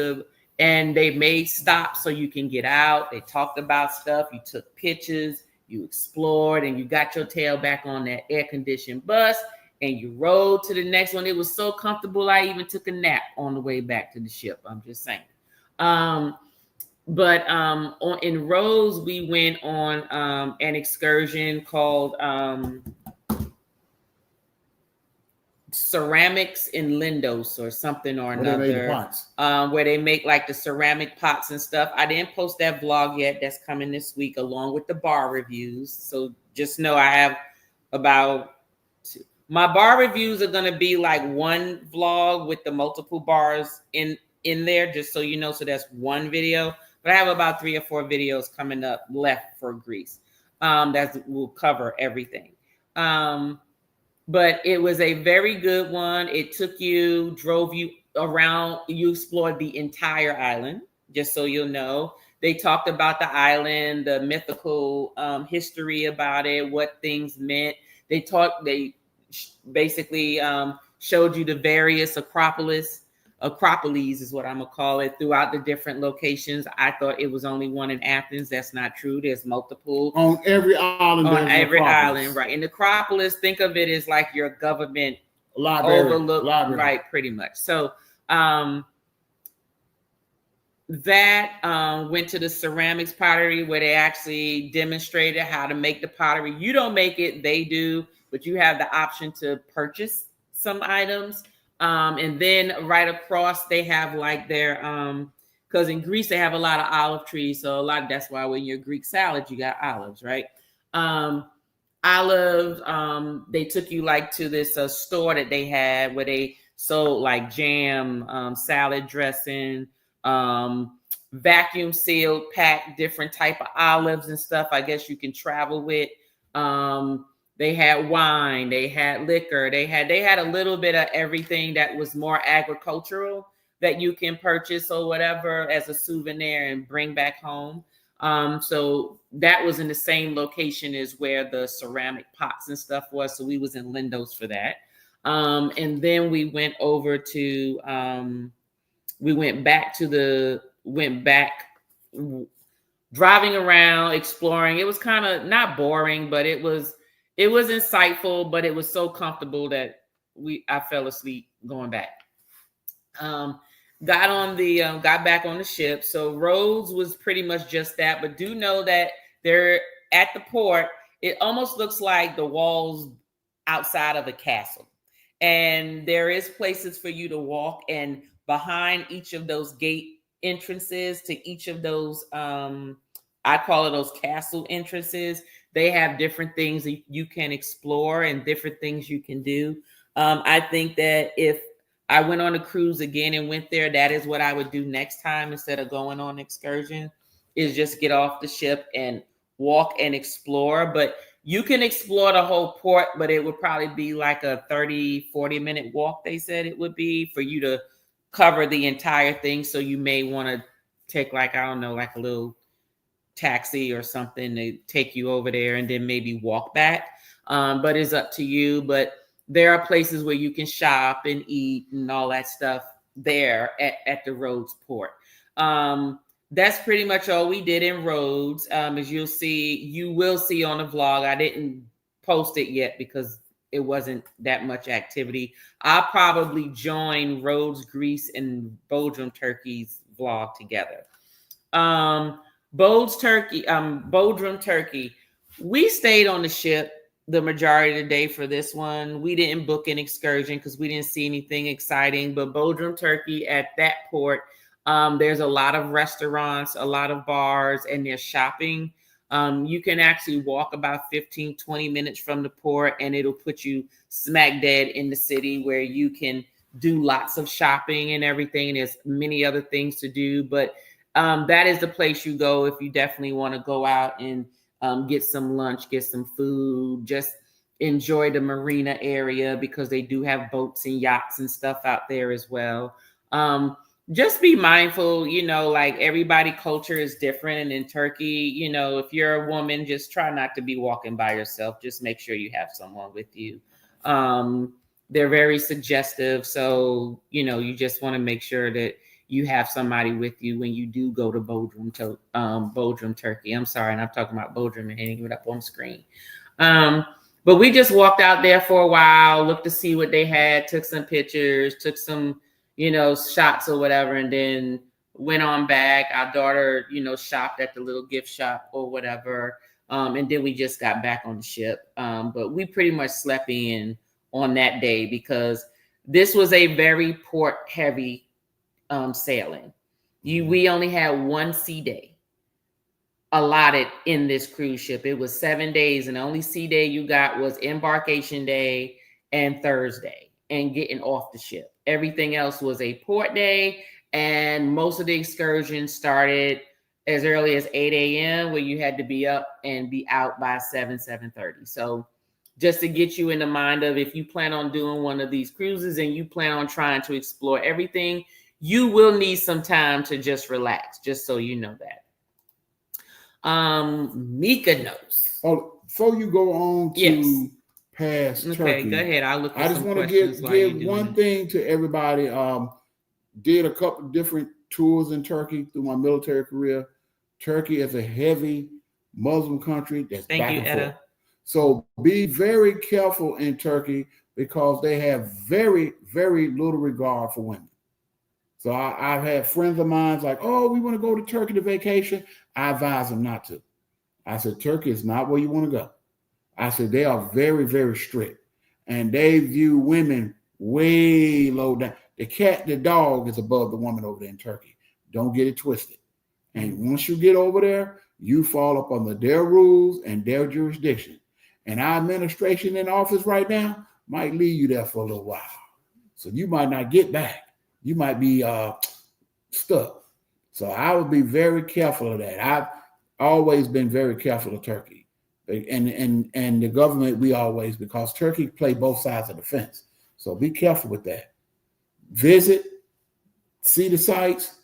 and they made stops so you can get out. They talked about stuff. You took pictures. You explored, and you got your tail back on that air-conditioned bus, and you rode to the next one. It was so comfortable, I even took a nap on the way back to the ship. I'm just saying. In Rhodes, we went on an excursion called Ceramics in Lindos or something or another, where they make like the ceramic pots and stuff. I didn't post that vlog yet. That's coming this week along with the bar reviews. So just know I have my bar reviews are going to be like one vlog with the multiple bars in there, just so you know. So that's one video. But I have about 3 or 4 videos coming up left for Greece that will cover everything. But it was a very good one. It drove you around. You explored the entire island, just so you'll know. They talked about the island, the mythical history about it, what things meant. They basically showed you the various Acropolis is what I'm gonna call it, throughout the different locations. I thought it was only one in Athens. That's not true. There's multiple on every island. On every island, right? In the Acropolis, think of it as like your government library, right? Pretty much. So that went to the ceramics pottery where they actually demonstrated how to make the pottery. You don't make it, they do, but you have the option to purchase some items. And then right across, they have like their, because in Greece, they have a lot of olive trees. So that's why when you're Greek salad, you got olives, right? They took you like to this store that they had where they sold like jam, salad dressing, vacuum sealed, packed different type of olives and stuff I guess you can travel with. They had wine, they had liquor, they had a little bit of everything that was more agricultural that you can purchase or whatever as a souvenir and bring back home. So that was in the same location as where the ceramic pots and stuff was. So we was in Lindos for that. And then we went over to, we went back driving around, exploring. It was kind of not boring, but it was insightful, but it was so comfortable that I fell asleep going back. Got back on the ship. So Rhodes was pretty much just that, but do know that they're at the port. It almost looks like the walls outside of a castle. And there is places for you to walk, and behind each of those gate entrances to each of those, I call it those castle entrances, they have different things that you can explore and different things you can do. I think that if I went on a cruise again and went there, that is what I would do next time instead of going on excursion, is just get off the ship and walk and explore. But you can explore the whole port, but it would probably be like a 30-40 minute walk. They said it would be for you to cover the entire thing. So you may want to take like a little taxi or something to take you over there and then maybe walk back. But it's up to you. But there are places where you can shop and eat and all that stuff there at the Rhodes port. That's pretty much all we did in Rhodes. As you will see on the vlog. I didn't post it yet because it wasn't that much activity. I'll probably join Rhodes, Greece, and Bodum, Turkey's vlog together. Bodum, Turkey. We stayed on the ship the majority of the day for this one. We didn't book an excursion because we didn't see anything exciting. But Bodum, Turkey, at that port, there's a lot of restaurants, a lot of bars, and there's shopping. You can actually walk about 15-20 minutes from the port, and it'll put you smack dead in the city where you can do lots of shopping and everything. There's many other things to do, but that is the place you go if you definitely want to go out and get some lunch, get some food, just enjoy the marina area because they do have boats and yachts and stuff out there as well. Just be mindful, like everybody culture is different. And in Turkey, if you're a woman, just try not to be walking by yourself. Just make sure you have someone with you. They're very suggestive. So, you just want to make sure that you have somebody with you when you do go to Bodum, Turkey. I'm sorry, and I'm talking about Bodum and hitting it up on the screen. But we just walked out there for a while, looked to see what they had, took some pictures, took some, shots or whatever, and then went on back. Our daughter, shopped at the little gift shop or whatever. And then we just got back on the ship. But we pretty much slept in on that day because this was a very port heavy sailing. We only had one sea day allotted in this cruise ship. It was 7 days, and the only sea day you got was embarkation day and Thursday and getting off the ship. Everything else was a port day, and most of the excursions started as early as 8 a.m. where you had to be up and be out by 7:30. So just to get you in the mind of, if you plan on doing one of these cruises and you plan on trying to explore everything, you will need some time to just relax, just so you know that. Mykonos. Oh, before you go on to past Turkey. Okay, go ahead. I'll look at I just want to give one thing to everybody. Did a couple different tours in Turkey through my military career. Turkey is a heavy Muslim country that's back and forth. So be very careful in Turkey because they have very, very little regard for women. So I've had friends of mine like, oh, we want to go to Turkey to vacation. I advise them not to. I said, Turkey is not where you want to go. I said, they are very, very strict. And they view women way low down. The dog is above the woman over there in Turkey. Don't get it twisted. And once you get over there, you fall up under their rules and their jurisdiction. And our administration in office right now might leave you there for a little while. So you might not get back. You might be stuck. So I would be very careful of that. I've always been very careful of Turkey. And the government, because Turkey play both sides of the fence. So be careful with that. Visit, see the sights,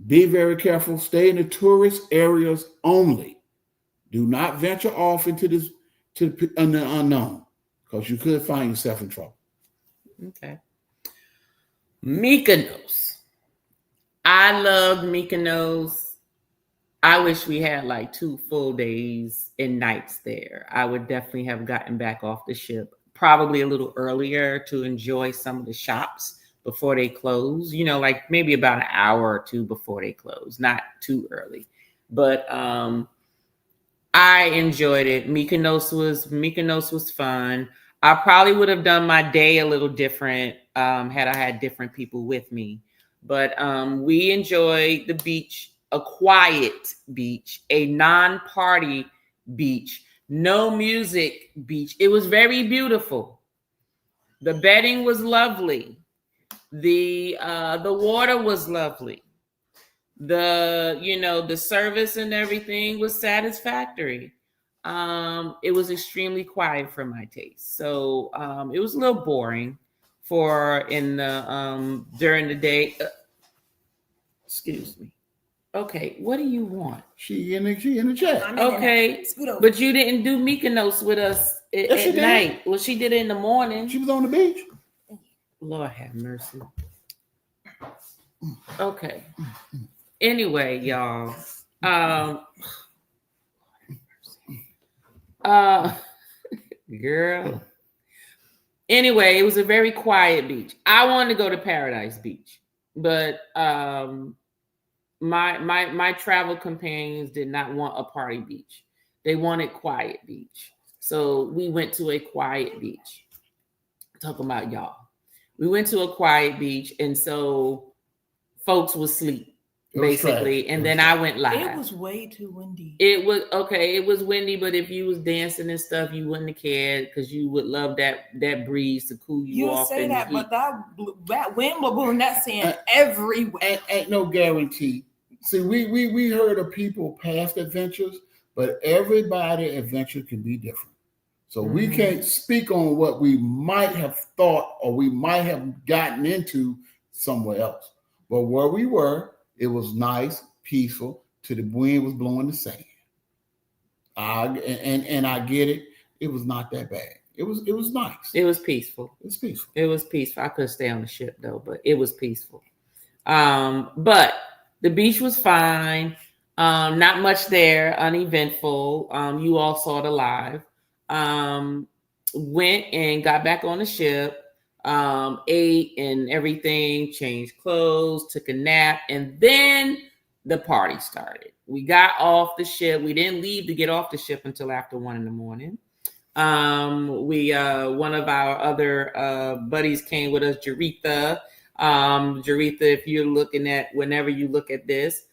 be very careful, stay in the tourist areas only. Do not venture off into the unknown because you could find yourself in trouble. Okay. Mykonos. I love Mykonos. I wish we had like 2 full days and nights there. I would definitely have gotten back off the ship probably a little earlier to enjoy some of the shops before they close, you know, like maybe about an hour or 2 before they close, not too early. But I enjoyed it. Mykonos was fun. I probably would have done my day a little different had I had different people with me. But we enjoyed the beach, a quiet beach, a non-party beach, no music beach. It was very beautiful. The bedding was lovely. The water was lovely. The service and everything was satisfactory. It was extremely quiet for my taste. So it was a little boring during the day. Excuse me. Okay, what do you want? She in the chat. Okay, but you didn't do Mykonos with us at night. Well, she did it in the morning. She was on the beach. Lord have mercy. Okay. Anyway, y'all. Girl. Anyway, it was a very quiet beach. I wanted to go to Paradise Beach, but my travel companions did not want a party beach. They wanted quiet beach. So we went to a quiet beach. Talking about y'all. We went to a quiet beach, and so folks would sleep, basically. And then I went live. It was way too windy. It was okay. It was windy, but if you was dancing and stuff, you wouldn't have cared because you would love that breeze to cool you off. You say that, but that wind was blowing that sand everywhere. Ain't no guarantee. See, we heard of people past adventures, but everybody adventure can be different. So we can't speak on what we might have thought or we might have gotten into somewhere else. But where we were, it was nice, peaceful, till the wind was blowing the sand. And I get it. It was not that bad. It was nice. It was peaceful. It was peaceful. It was peaceful. I could stay on the ship though, but it was peaceful. But the beach was fine. Not much there, uneventful. You all saw it live. Went and got back on the ship, ate and everything, changed clothes, took a nap, and then the party started. We got off the ship. We didn't leave to get off the ship until after 1 a.m. One of our other buddies came with us, Jaretha. Jaretha, if you're whenever you look at this,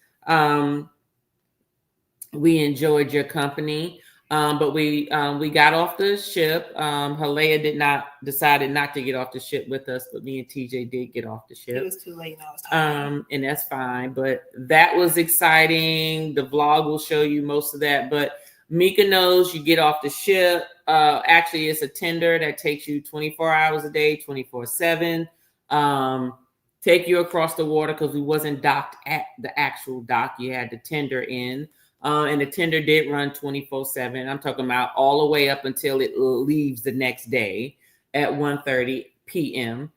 we enjoyed your company. But we got off the ship. Halea decided not to get off the ship with us, but me and TJ did get off the ship. It was too late and I was tired. And that's fine. But that was exciting. The vlog will show you most of that. But Mykonos, you get off the ship. Actually, it's a tender that takes you 24 hours a day, 24/7. Take you across the water because we wasn't docked at the actual dock. You had the tender in. And the tender did run 24/7. I'm talking about all the way up until it leaves the next day at 1:30 p.m.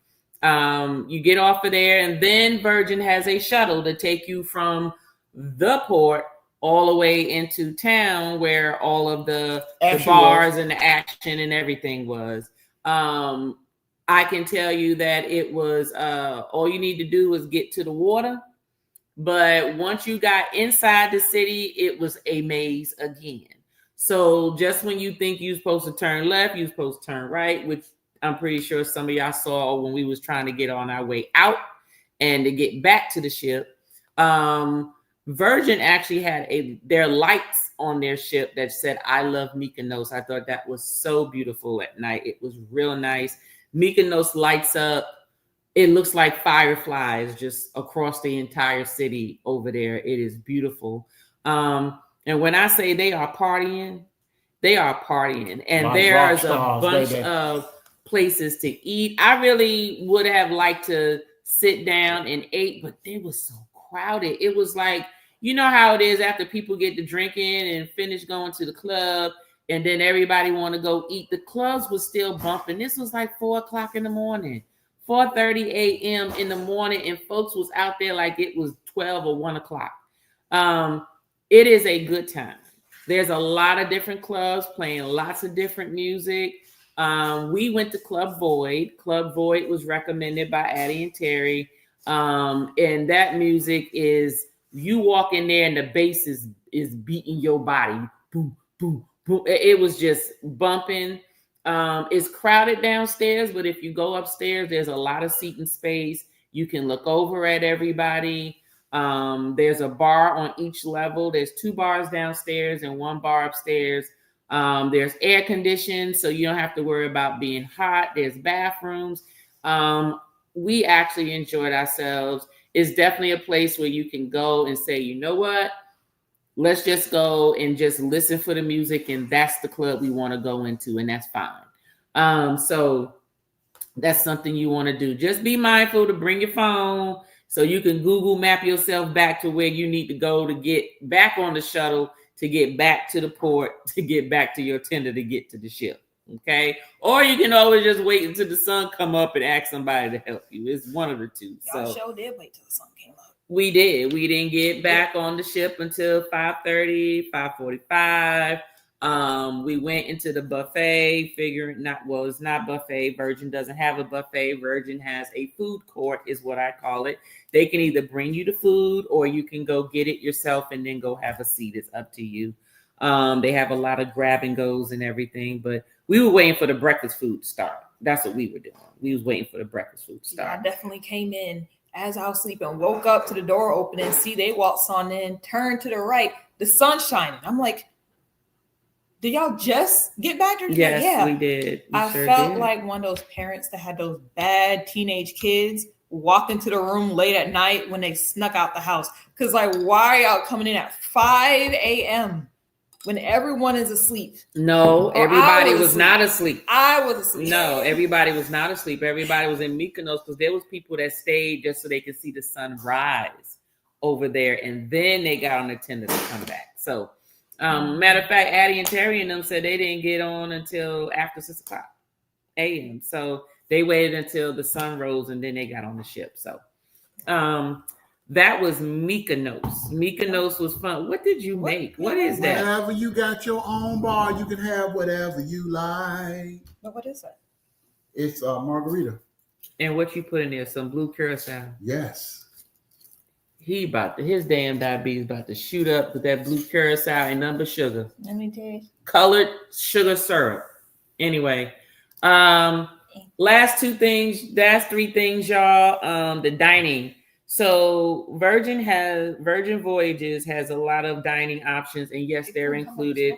You get off of there, and then Virgin has a shuttle to take you from the port all the way into town where all of the bars and the action and everything was. I can tell you that it was all you need to do was get to the water. But once you got inside the city, it was a maze again. So just when you think you're supposed to turn left, you're supposed to turn right, which I'm pretty sure some of y'all saw when we was trying to get on our way out and to get back to the ship. Virgin actually had their lights on their ship that said, "I love Mykonos." I thought that was so beautiful at night. It was real nice. Mykonos lights up. It looks like fireflies just across the entire city over there. It is beautiful. And when I say they are partying. And there's a bunch of places to eat. I really would have liked to sit down and eat, but they were so crowded. It was like, you know how it is after people get to drinking and finish going to the club, and then everybody want to go eat. The clubs was still bumping. This was like 4:00 in the morning. 4:30 a.m. in the morning, and folks was out there like it was 12 or 1 o'clock. It is a good time. There's a lot of different clubs playing lots of different music. We went to Club Void. Club Void was recommended by Addie and Terry. And that music is, you walk in there and the bass is beating your body. Boom, boom, boom. It was just bumping. It's crowded downstairs, but if you go upstairs, there's a lot of seating space. You can look over at everybody. There's a bar on each level. There's 2 bars downstairs and 1 bar upstairs. There's air conditioned, so you don't have to worry about being hot. There's bathrooms. We actually enjoyed ourselves. It's definitely a place where you can go and say, you know what? Let's just go and just listen for the music, and that's the club we want to go into, and that's fine. So that's something you want to do. Just be mindful to bring your phone so you can Google map yourself back to where you need to go to get back on the shuttle, to get back to the port, to get back to your tender, to get to the ship. Okay. Or you can always just wait until the sun come up and ask somebody to help you. It's one of the two. Y'all sure did wait till the sun came up. We did. We didn't get back on the ship until 5:30, 5:45. We went into the buffet, figuring it's not buffet. Virgin doesn't have a buffet. Virgin has a food court, is what I call it. They can either bring you the food or you can go get it yourself and then go have a seat. It's up to you. They have a lot of grab and goes and everything, but we were waiting for the breakfast food to start. That's what we were doing. We was waiting for the breakfast food to start. Yeah, I definitely came in as I was sleeping, woke up to the door open and see they waltzed on in, turned to the right, the sun's shining. I'm like, did y'all just get back? Yes, yeah, we did. I felt like one of those parents that had those bad teenage kids walked into the room late at night when they snuck out the house. Because like, why are y'all coming in at 5 a.m. when everyone is asleep? No, everybody was not asleep. I was asleep. No, everybody was not asleep. Everybody was in Mykonos because there was people that stayed just so they could see the sun rise over there. And then they got on the tender to come back. So, matter of fact, Addie and Terry and them said they didn't get on until after 6 o'clock a.m. So they waited until the sun rose and then they got on the ship. So that was Mykonos. Mykonos was fun. What did you make? What is that? Whenever you got your own bar, you can have whatever you like. But what is that? It's a margarita. And what you put in there? Some blue curacao. Yes. His damn diabetes about to shoot up with that blue curacao and number sugar. Let me tell you. Colored sugar syrup. Anyway, last 2 things, last 3 things, y'all. The dining. So Virgin Voyages has a lot of dining options, and yes, they're included.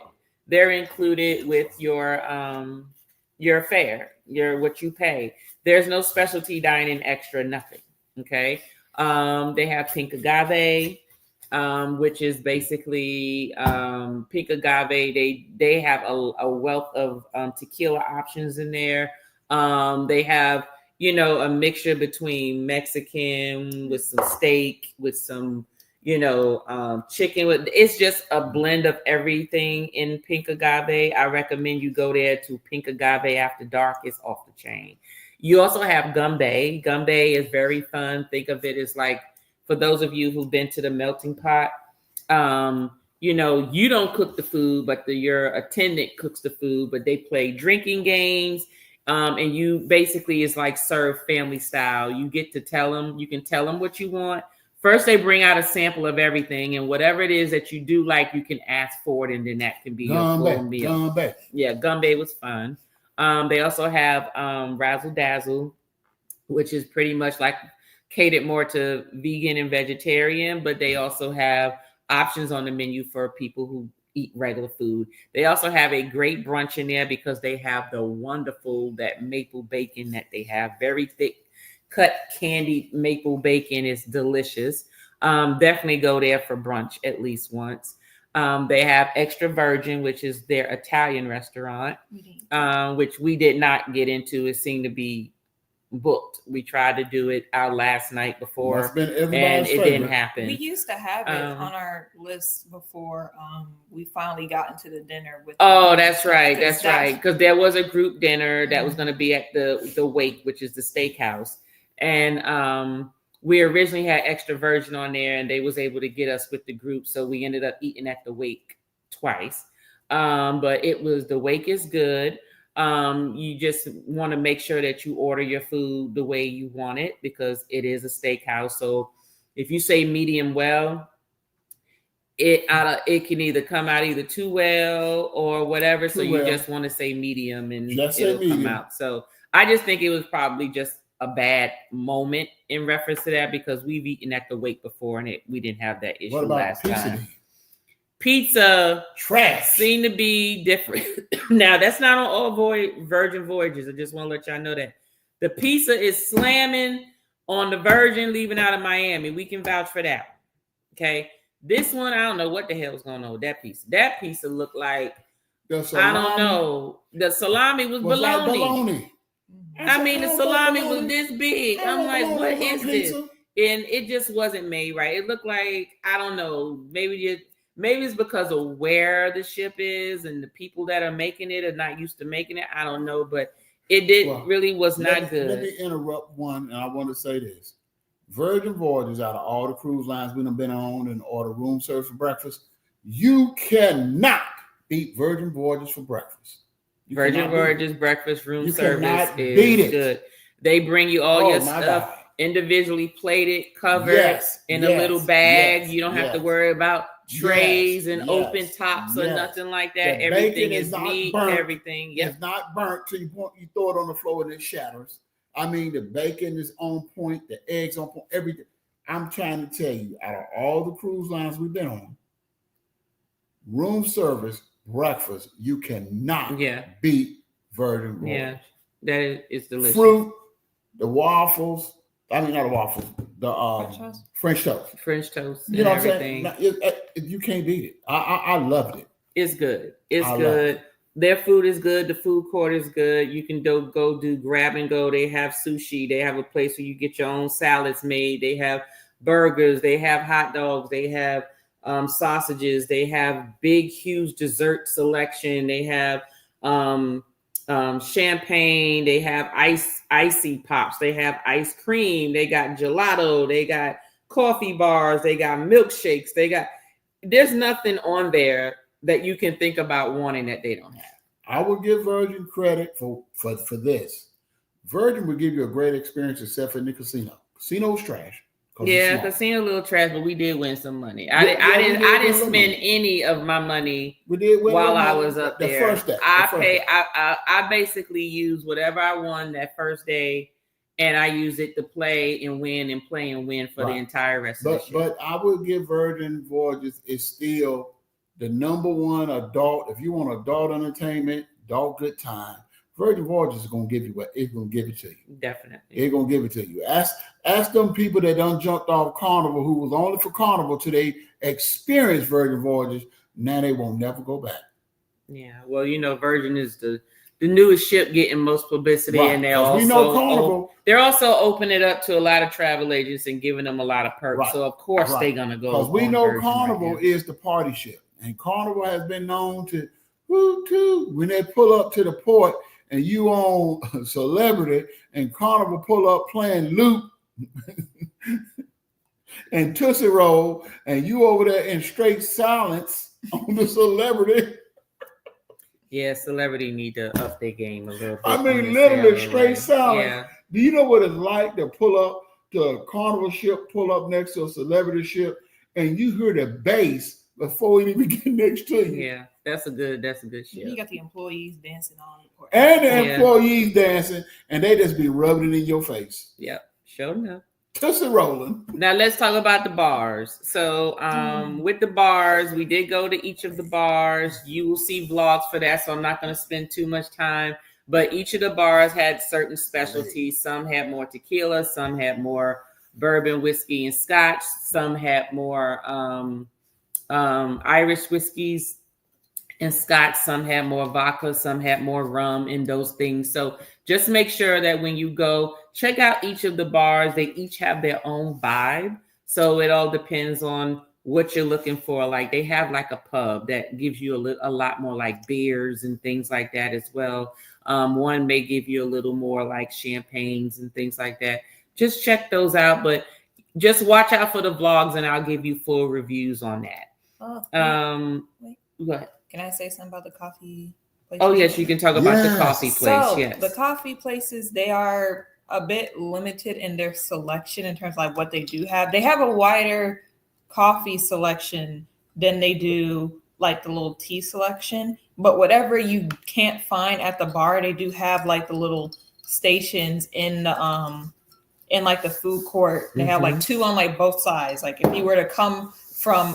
They're included with your fare, what you pay. There's no specialty dining extra, nothing. Okay. They have pink agave, which is basically pink agave. They have a wealth of tequila options in there. They have, a mixture between Mexican with some steak, with some, chicken. It's just a blend of everything in pink agave. I recommend you go there to Pink Agave After Dark. It's off the chain. You also have gumbe. Gumbe is very fun. Think of it as like, for those of you who've been to the melting pot, you don't cook the food, but your attendant cooks the food, but they play drinking games. And you basically, it's like serve family style. You get to you can tell them what you want. First, they bring out a sample of everything, and whatever it is that you do like, you can ask for it, and then that can be your full meal. Gumbe. Yeah, gumbe was fun. They also have Razzle Dazzle, which is pretty much like catered more to vegan and vegetarian, but they also have options on the menu for people who eat regular food. They also have a great brunch in there because they have that maple bacon that they have. Very thick cut candied maple bacon is delicious. Definitely go there for brunch at least once. They have Extra Virgin, which is their Italian restaurant, which we did not get into. It seemed to be booked. We tried to do it our last night before, and it didn't happen. We used to have it on our list before we finally got into the dinner with. Oh, that's right. That's right. Because there was a group dinner that was going to be at the Wake, which is the steakhouse, and we originally had extra virgin on there, and they was able to get us with the group, so we ended up eating at the wake twice. But the wake is good. You just want to make sure that you order your food the way you want it, because it is a steakhouse. So if you say medium well, it can either come out either too well or whatever. So you just want to say medium, and it'll come out. So I just think it was probably just a bad moment in reference to that, because we've eaten at the wake before and we didn't have that issue last time. Pizza trash seemed to be different. Now that's not on all Virgin Voyages. I just want to let y'all know that the pizza is slamming on the Virgin leaving out of Miami. We can vouch for that. Okay. This one, I don't know what the hell's going on with that pizza. That pizza looked like, I don't know. The salami was bologna. I mean, the salami was this big. I'm like, what is this? And it just wasn't made right. It looked like, I don't know, maybe it's because of where the ship is and the people that are making it are not used to making it. I don't know, but it was not good. Let me interrupt one, and I want to say this. Virgin Voyages, out of all the cruise lines we've been on and order room service for breakfast, you cannot beat Virgin Voyages for breakfast. Virgin Voyages breakfast room service is good. They bring you all your stuff individually plated, covered in a little bag. You don't have to worry about trays and open tops or nothing like that. Everything is neat. Everything it's not burnt to you throw it on the floor and it shatters. I mean, the bacon is on point, the eggs on point, everything. I'm trying to tell you, out of all the cruise lines we've been on, room service breakfast, you cannot beat Virgin Voyages. Yeah, that is delicious. Fruit, the waffles. I mean, not the waffles. The French toast. French toast. You know what I'm saying? You can't beat it. I loved it. It's good. It's good. Their food is good. The food court is good. You can go do grab and go. They have sushi. They have a place where you get your own salads made. They have burgers. They have hot dogs. They have sausages. They have big, huge dessert selection. They have champagne. They have icy pops. They have ice cream. They got gelato. They got coffee bars. They got milkshakes. There's nothing on there that you can think about wanting that they don't have. I will give Virgin credit for this. Virgin will give you a great experience except for the casino. Casino's trash. Yeah, casino a little trash, but we did win some money. I didn't spend any of my money while I was up there. The first day. I basically used whatever I won that first day, and I used it to play and win and play and win for the entire rest of the year. But I would give Virgin Voyages is still the number one adult. If you want adult entertainment, adult good time, Virgin Voyages is going to give you what it's going to give it to you. Definitely. It's going to give it to you. Ask them people that done jumped off Carnival who was only for Carnival till they experienced Virgin Voyages. Now they won't never go back. Yeah. Well, Virgin is the newest ship getting most publicity, and they're also opening it up to a lot of travel agents and giving them a lot of perks. So of course they're going to go. Because we know Virgin Carnival is the party ship, and Carnival has been known to when they pull up to the port. And you on Celebrity and Carnival pull up playing Loop and Tootsie Roll, and you over there in straight silence on the Celebrity. Yeah, Celebrity need to up their game a little bit. I mean, literally straight silence. Yeah. Do you know what it's like to pull up to a Carnival ship, pull up next to a Celebrity ship, and you hear the bass before it even get next to you? Yeah. That's a good shit. You got the employees dancing on the court. And the employees dancing, and they just be rubbing it in your face. Yep, sure enough. Tootsie rolling. Now let's talk about the bars. So with the bars, we did go to each of the bars. You will see vlogs for that, so I'm not going to spend too much time. But each of the bars had certain specialties. Some had more tequila, some had more bourbon, whiskey, and scotch. Some had more Irish whiskeys and scotch. Some had more vodka, some had more rum and those things. So just make sure that when you go, check out each of the bars. They each have their own vibe. So it all depends on what you're looking for. Like they have like a pub that gives you a lot more like beers and things like that as well. One may give you a little more like champagnes and things like that. Just check those out. But just watch out for the vlogs, and I'll give you full reviews on that. Wait. Go ahead. Can I say something about the coffee places? Oh, yes, you can talk about the coffee place. So yes. The coffee places, they are a bit limited in their selection in terms of like what they do have. They have a wider coffee selection than they do like the little tea selection. But whatever you can't find at the bar, they do have like the little stations in the in like the food court. They have like two on like both sides. Like if you were to come from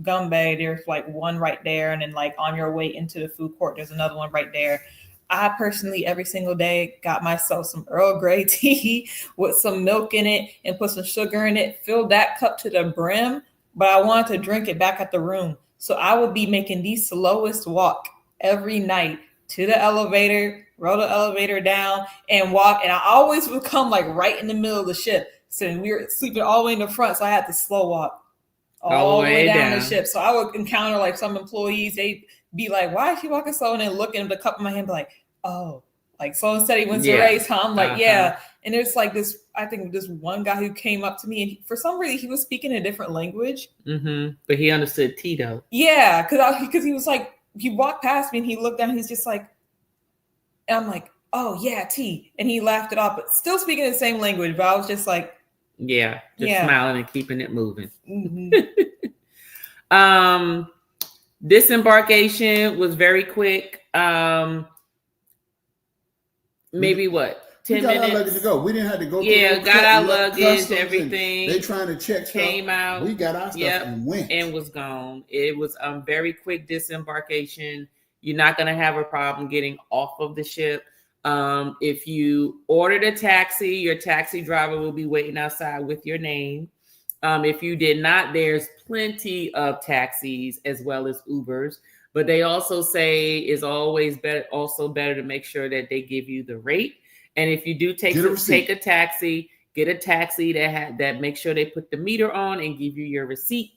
Gumbe, there's like one right there, and then like on your way into the food court, there's another one right there. I personally every single day got myself some Earl Grey tea with some milk in it and put some sugar in it, filled that cup to the brim, but I wanted to drink it back at the room. So I would be making the slowest walk every night to the elevator, roll the elevator down and walk. And I always would come like right in the middle of the ship. So we were sleeping all the way in the front. So I had to slow walk all the way down the ship. So I would encounter like some employees, they'd be like, why is she walking slow? And then look at the cup in my hand, be like, oh, like so said he went to race, huh? I'm like, yeah. And there's like this, I think this one guy who came up to me and for some reason he was speaking a different language. But he understood Tito. Yeah, because he was like, he walked past me and he looked down and he's just like, and I'm like, oh yeah, tea. And he laughed it off, but still speaking the same language. But I was just like, smiling and keeping it moving. Disembarkation was very quick. Maybe what? 10 minutes. Our luggage to go. We didn't have to go. Got our luggage, everything. They trying to check stuff. Came out. We got our stuff and went. And was gone. It was very quick disembarkation. You're not going to have a problem getting off of the ship. If you ordered a taxi, your taxi driver will be waiting outside with your name. If you did not, there's plenty of taxis as well as Ubers. But they also say it's always better to make sure that they give you the rate. And if you do take a taxi, get a taxi that make sure they put the meter on and give you your receipt.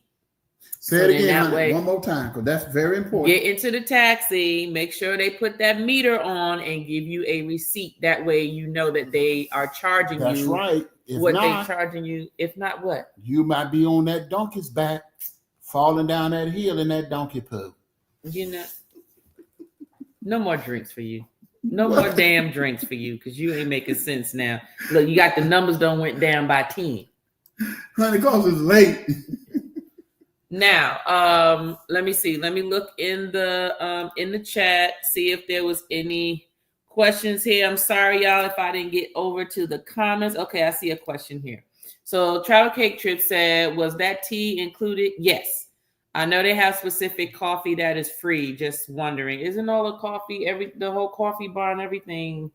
Say it again, one more time, because that's very important. Get into the taxi, make sure they put that meter on and give you a receipt. That way you know that they are charging you. That's right. They're charging you. If not, what? You might be on that donkey's back, falling down that hill in that donkey poo. You know, no more drinks for you. No more damn drinks for you, because you ain't making sense now. Look, you got the numbers done went down by 10. Honey, because it's late. Now, let me see. Let me look in the chat, see if there was any questions here. I'm sorry, y'all, if I didn't get over to the comments. Okay, I see a question here. So Travel Cake Trip said, was that tea included? Yes. I know they have specific coffee that is free. Just wondering, isn't all the coffee, the whole coffee bar and everything?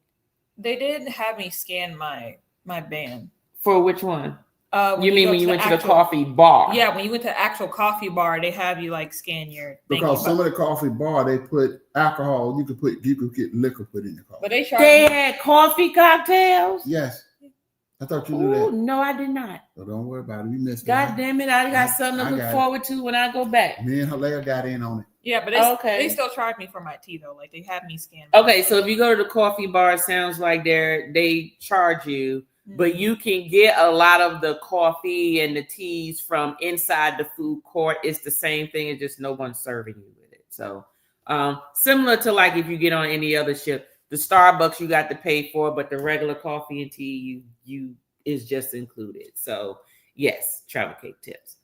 They did have me scan my band. For which one? You mean when you went to the coffee bar? Yeah, when you went to the actual coffee bar, they have you like scan your. Because some of the coffee bar they put alcohol. You could get liquor put in the coffee. But they had coffee cocktails. Yes. I thought you knew that. No, I did not. So don't worry about it. We missed it. God damn it. I got something to look forward to when I go back. Me and Hilaire got in on it. Yeah, but they still charge me for my tea, though. Like, they had me scan. Okay, so if you go to the coffee bar, it sounds like they charge you. But you can get a lot of the coffee and the teas from inside the food court. It's the same thing. It's just no one's serving you with it. So similar to like if you get on any other ship. The Starbucks you got to pay for, but the regular coffee and tea you is just included. So yes, Travel Cake Tips.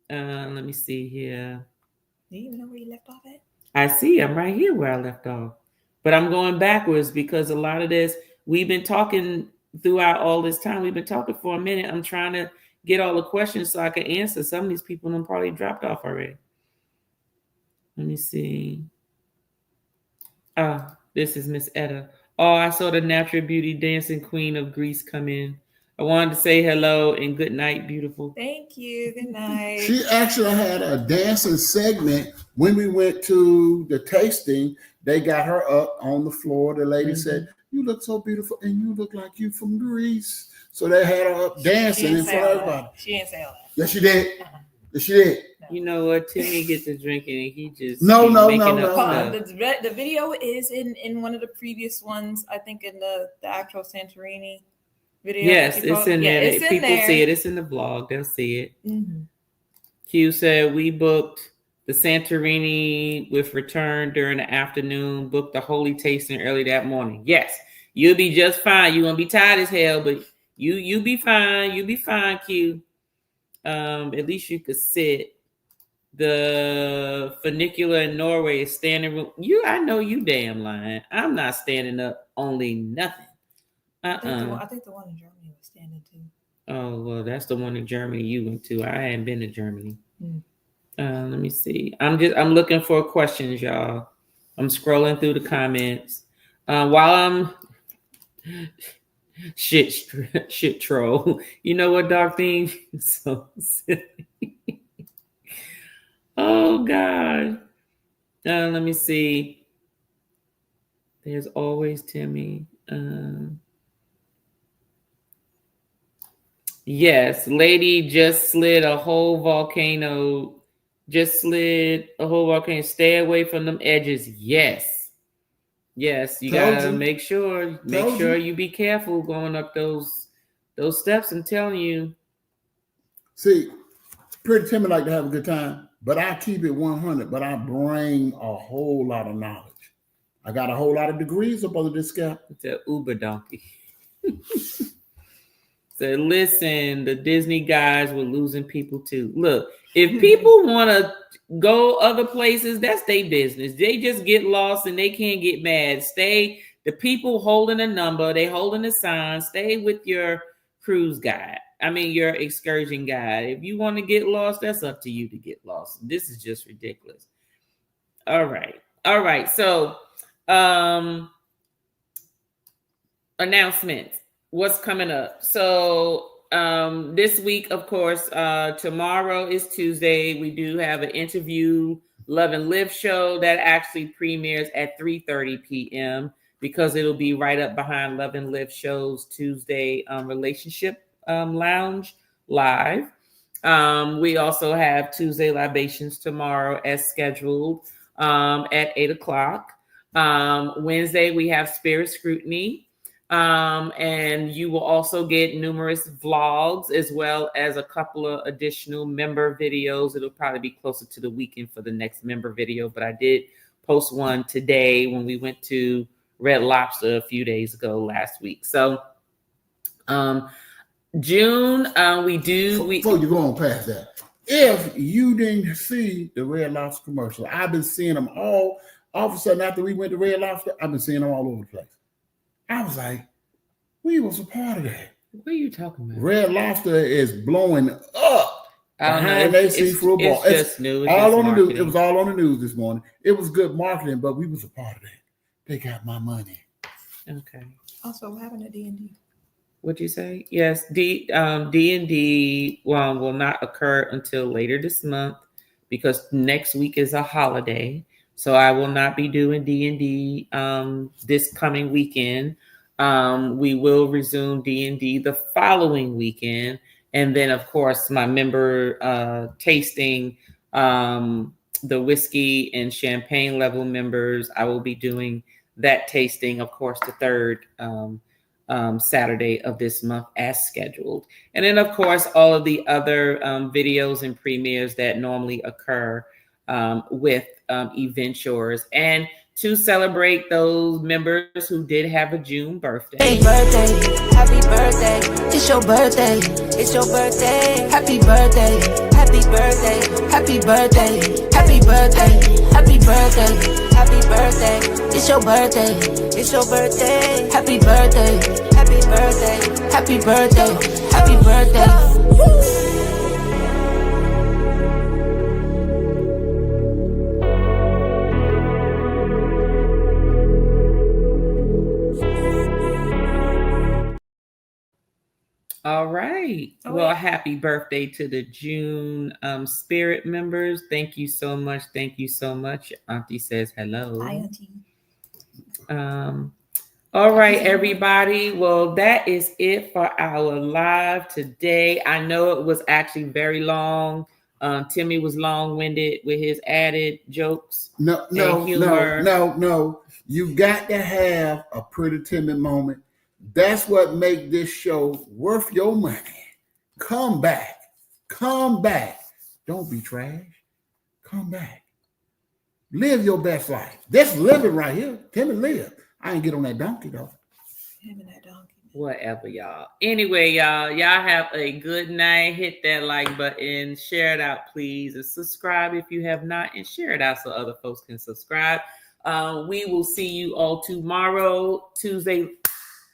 Let me see here. Do you even know where you left off at? I see. I'm right here where I left off. But I'm going backwards because a lot of this, we've been talking throughout all this time. We've been talking for a minute. I'm trying to get all the questions so I can answer. Some of these people have probably dropped off already. Let me see. This is Miss Etta. Oh, I saw the natural beauty dancing queen of Greece come in. I wanted to say hello and good night, beautiful. Thank you. Good night. She actually had a dancing segment when we went to the tasting. They got her up on the floor. The lady said, "You look so beautiful and you look like you from Greece." So they had her up dancing in front of everybody. She didn't say all that. Yes, she did. Yes, she did. You know what? Timmy gets to drinking and he just no. The video is in one of the previous ones. I think in the actual Santorini video? Yes, it's in there. It's in People there. see it. It's in the vlog. They'll see it. Mm-hmm. Q said we booked the Santorini with return during the afternoon. Booked the holy tasting early that morning. Yes, you'll be just fine. You're gonna be tired as hell, but you be fine. You'll be fine, Q. At least you could sit. The funicular in Norway is standing room. I know you damn lying. I'm not standing up only nothing. I think the one in Germany was standing too. Oh, well, that's the one in Germany you went to. I hadn't been to Germany. Let me see. I'm looking for questions, y'all. I'm scrolling through the comments. While I'm shit troll. You know what, Dark Thing? So silly. Oh God. Let me see. There's always Timmy. Yes, lady just slid a whole volcano. Stay away from them edges. Yes, you gotta make sure you be careful going up those steps. I'm telling you. See, Pretty Timmy like to have a good time, but I keep it 100. But I bring a whole lot of knowledge. I got a whole lot of degrees up under this scalp. It's an Uber donkey. So listen, the Disney guys were losing people too. Look, if people want to go other places, that's their business. They just get lost and they can't get mad. The people holding a number, they holding a sign. Stay with your cruise guide. Your excursion guide. If you want to get lost, that's up to you to get lost. This is just ridiculous. All right. So, announcements. What's coming up? So this week, of course, tomorrow is Tuesday. We do have an interview, Love and Live show that actually premieres at 3:30 p.m. because it'll be right up behind Love and Live show's Tuesday relationship lounge live. We also have Tuesday libations tomorrow as scheduled at 8:00. Wednesday, we have Spirit Scrutiny. And you will also get numerous vlogs as well as a couple of additional member videos. It'll probably be closer to the weekend for the next member video, but I did post one today when we went to Red Lobster a few days ago last week. So, June, before you go on past that, if you didn't see the Red Lobster commercial, I've been seeing them all of a sudden after we went to Red Lobster. I've been seeing them all over the place. I was like, we was a part of that. What are you talking about? Red Lobster is blowing up behind that seafood bar. It's just new. All on the news. It was all on the news this morning. It was good marketing, but we was a part of that. They got my money. Okay. Also, what happened to D&D? What'd you say? Yes, D&D will not occur until later this month because next week is a holiday. So I will not be doing D&D this coming weekend. We will resume D&D the following weekend. And then, of course, my member tasting, the whiskey and champagne level members, I will be doing that tasting, of course, the third Saturday of this month as scheduled. And then, of course, all of the other videos and premieres that normally occur with Eventures, and to celebrate those members who did have a June birthday. Happy birthday, it's your birthday, it's your birthday. Happy birthday, happy birthday, happy birthday, happy birthday, happy birthday, happy birthday, it's your birthday, it's your birthday. Happy birthday, happy birthday, happy birthday, happy birthday. All right. Well, happy birthday to the June Spirit members. Thank you so much. Thank you so much. Auntie says hello. Hi, Auntie. All right, everybody. Well, that is it for our live today. I know it was actually very long. Timmy was long-winded with his added jokes. No. You got to have a Pretty Timmy moment That's what make this show worth your money. Come back. Come back. Don't be trash. Come back. Live your best life. Just live it right here. Tell me live. I ain't get on that donkey though. Him and that donkey. Whatever, y'all. Anyway, y'all have a good night. Hit that like button. Share it out, please. And subscribe if you have not. And share it out so other folks can subscribe. We will see you all tomorrow. Tuesday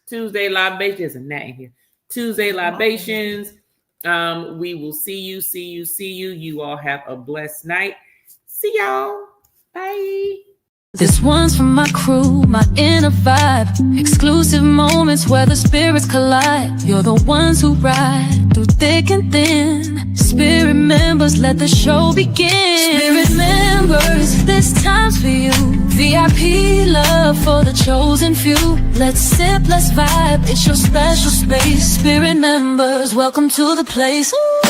libations. There's a gnat in here. Tuesday libations. We will see you. You all have a blessed night. See y'all. Bye. This one's for my crew, my inner vibe. Exclusive moments where the spirits collide. You're the ones who ride through thick and thin. Spirit members, let the show begin. Spirit members, this time's for you. VIP love for the chosen few. Let's sip, let's vibe, it's your special space. Spirit members, welcome to the place. Ooh.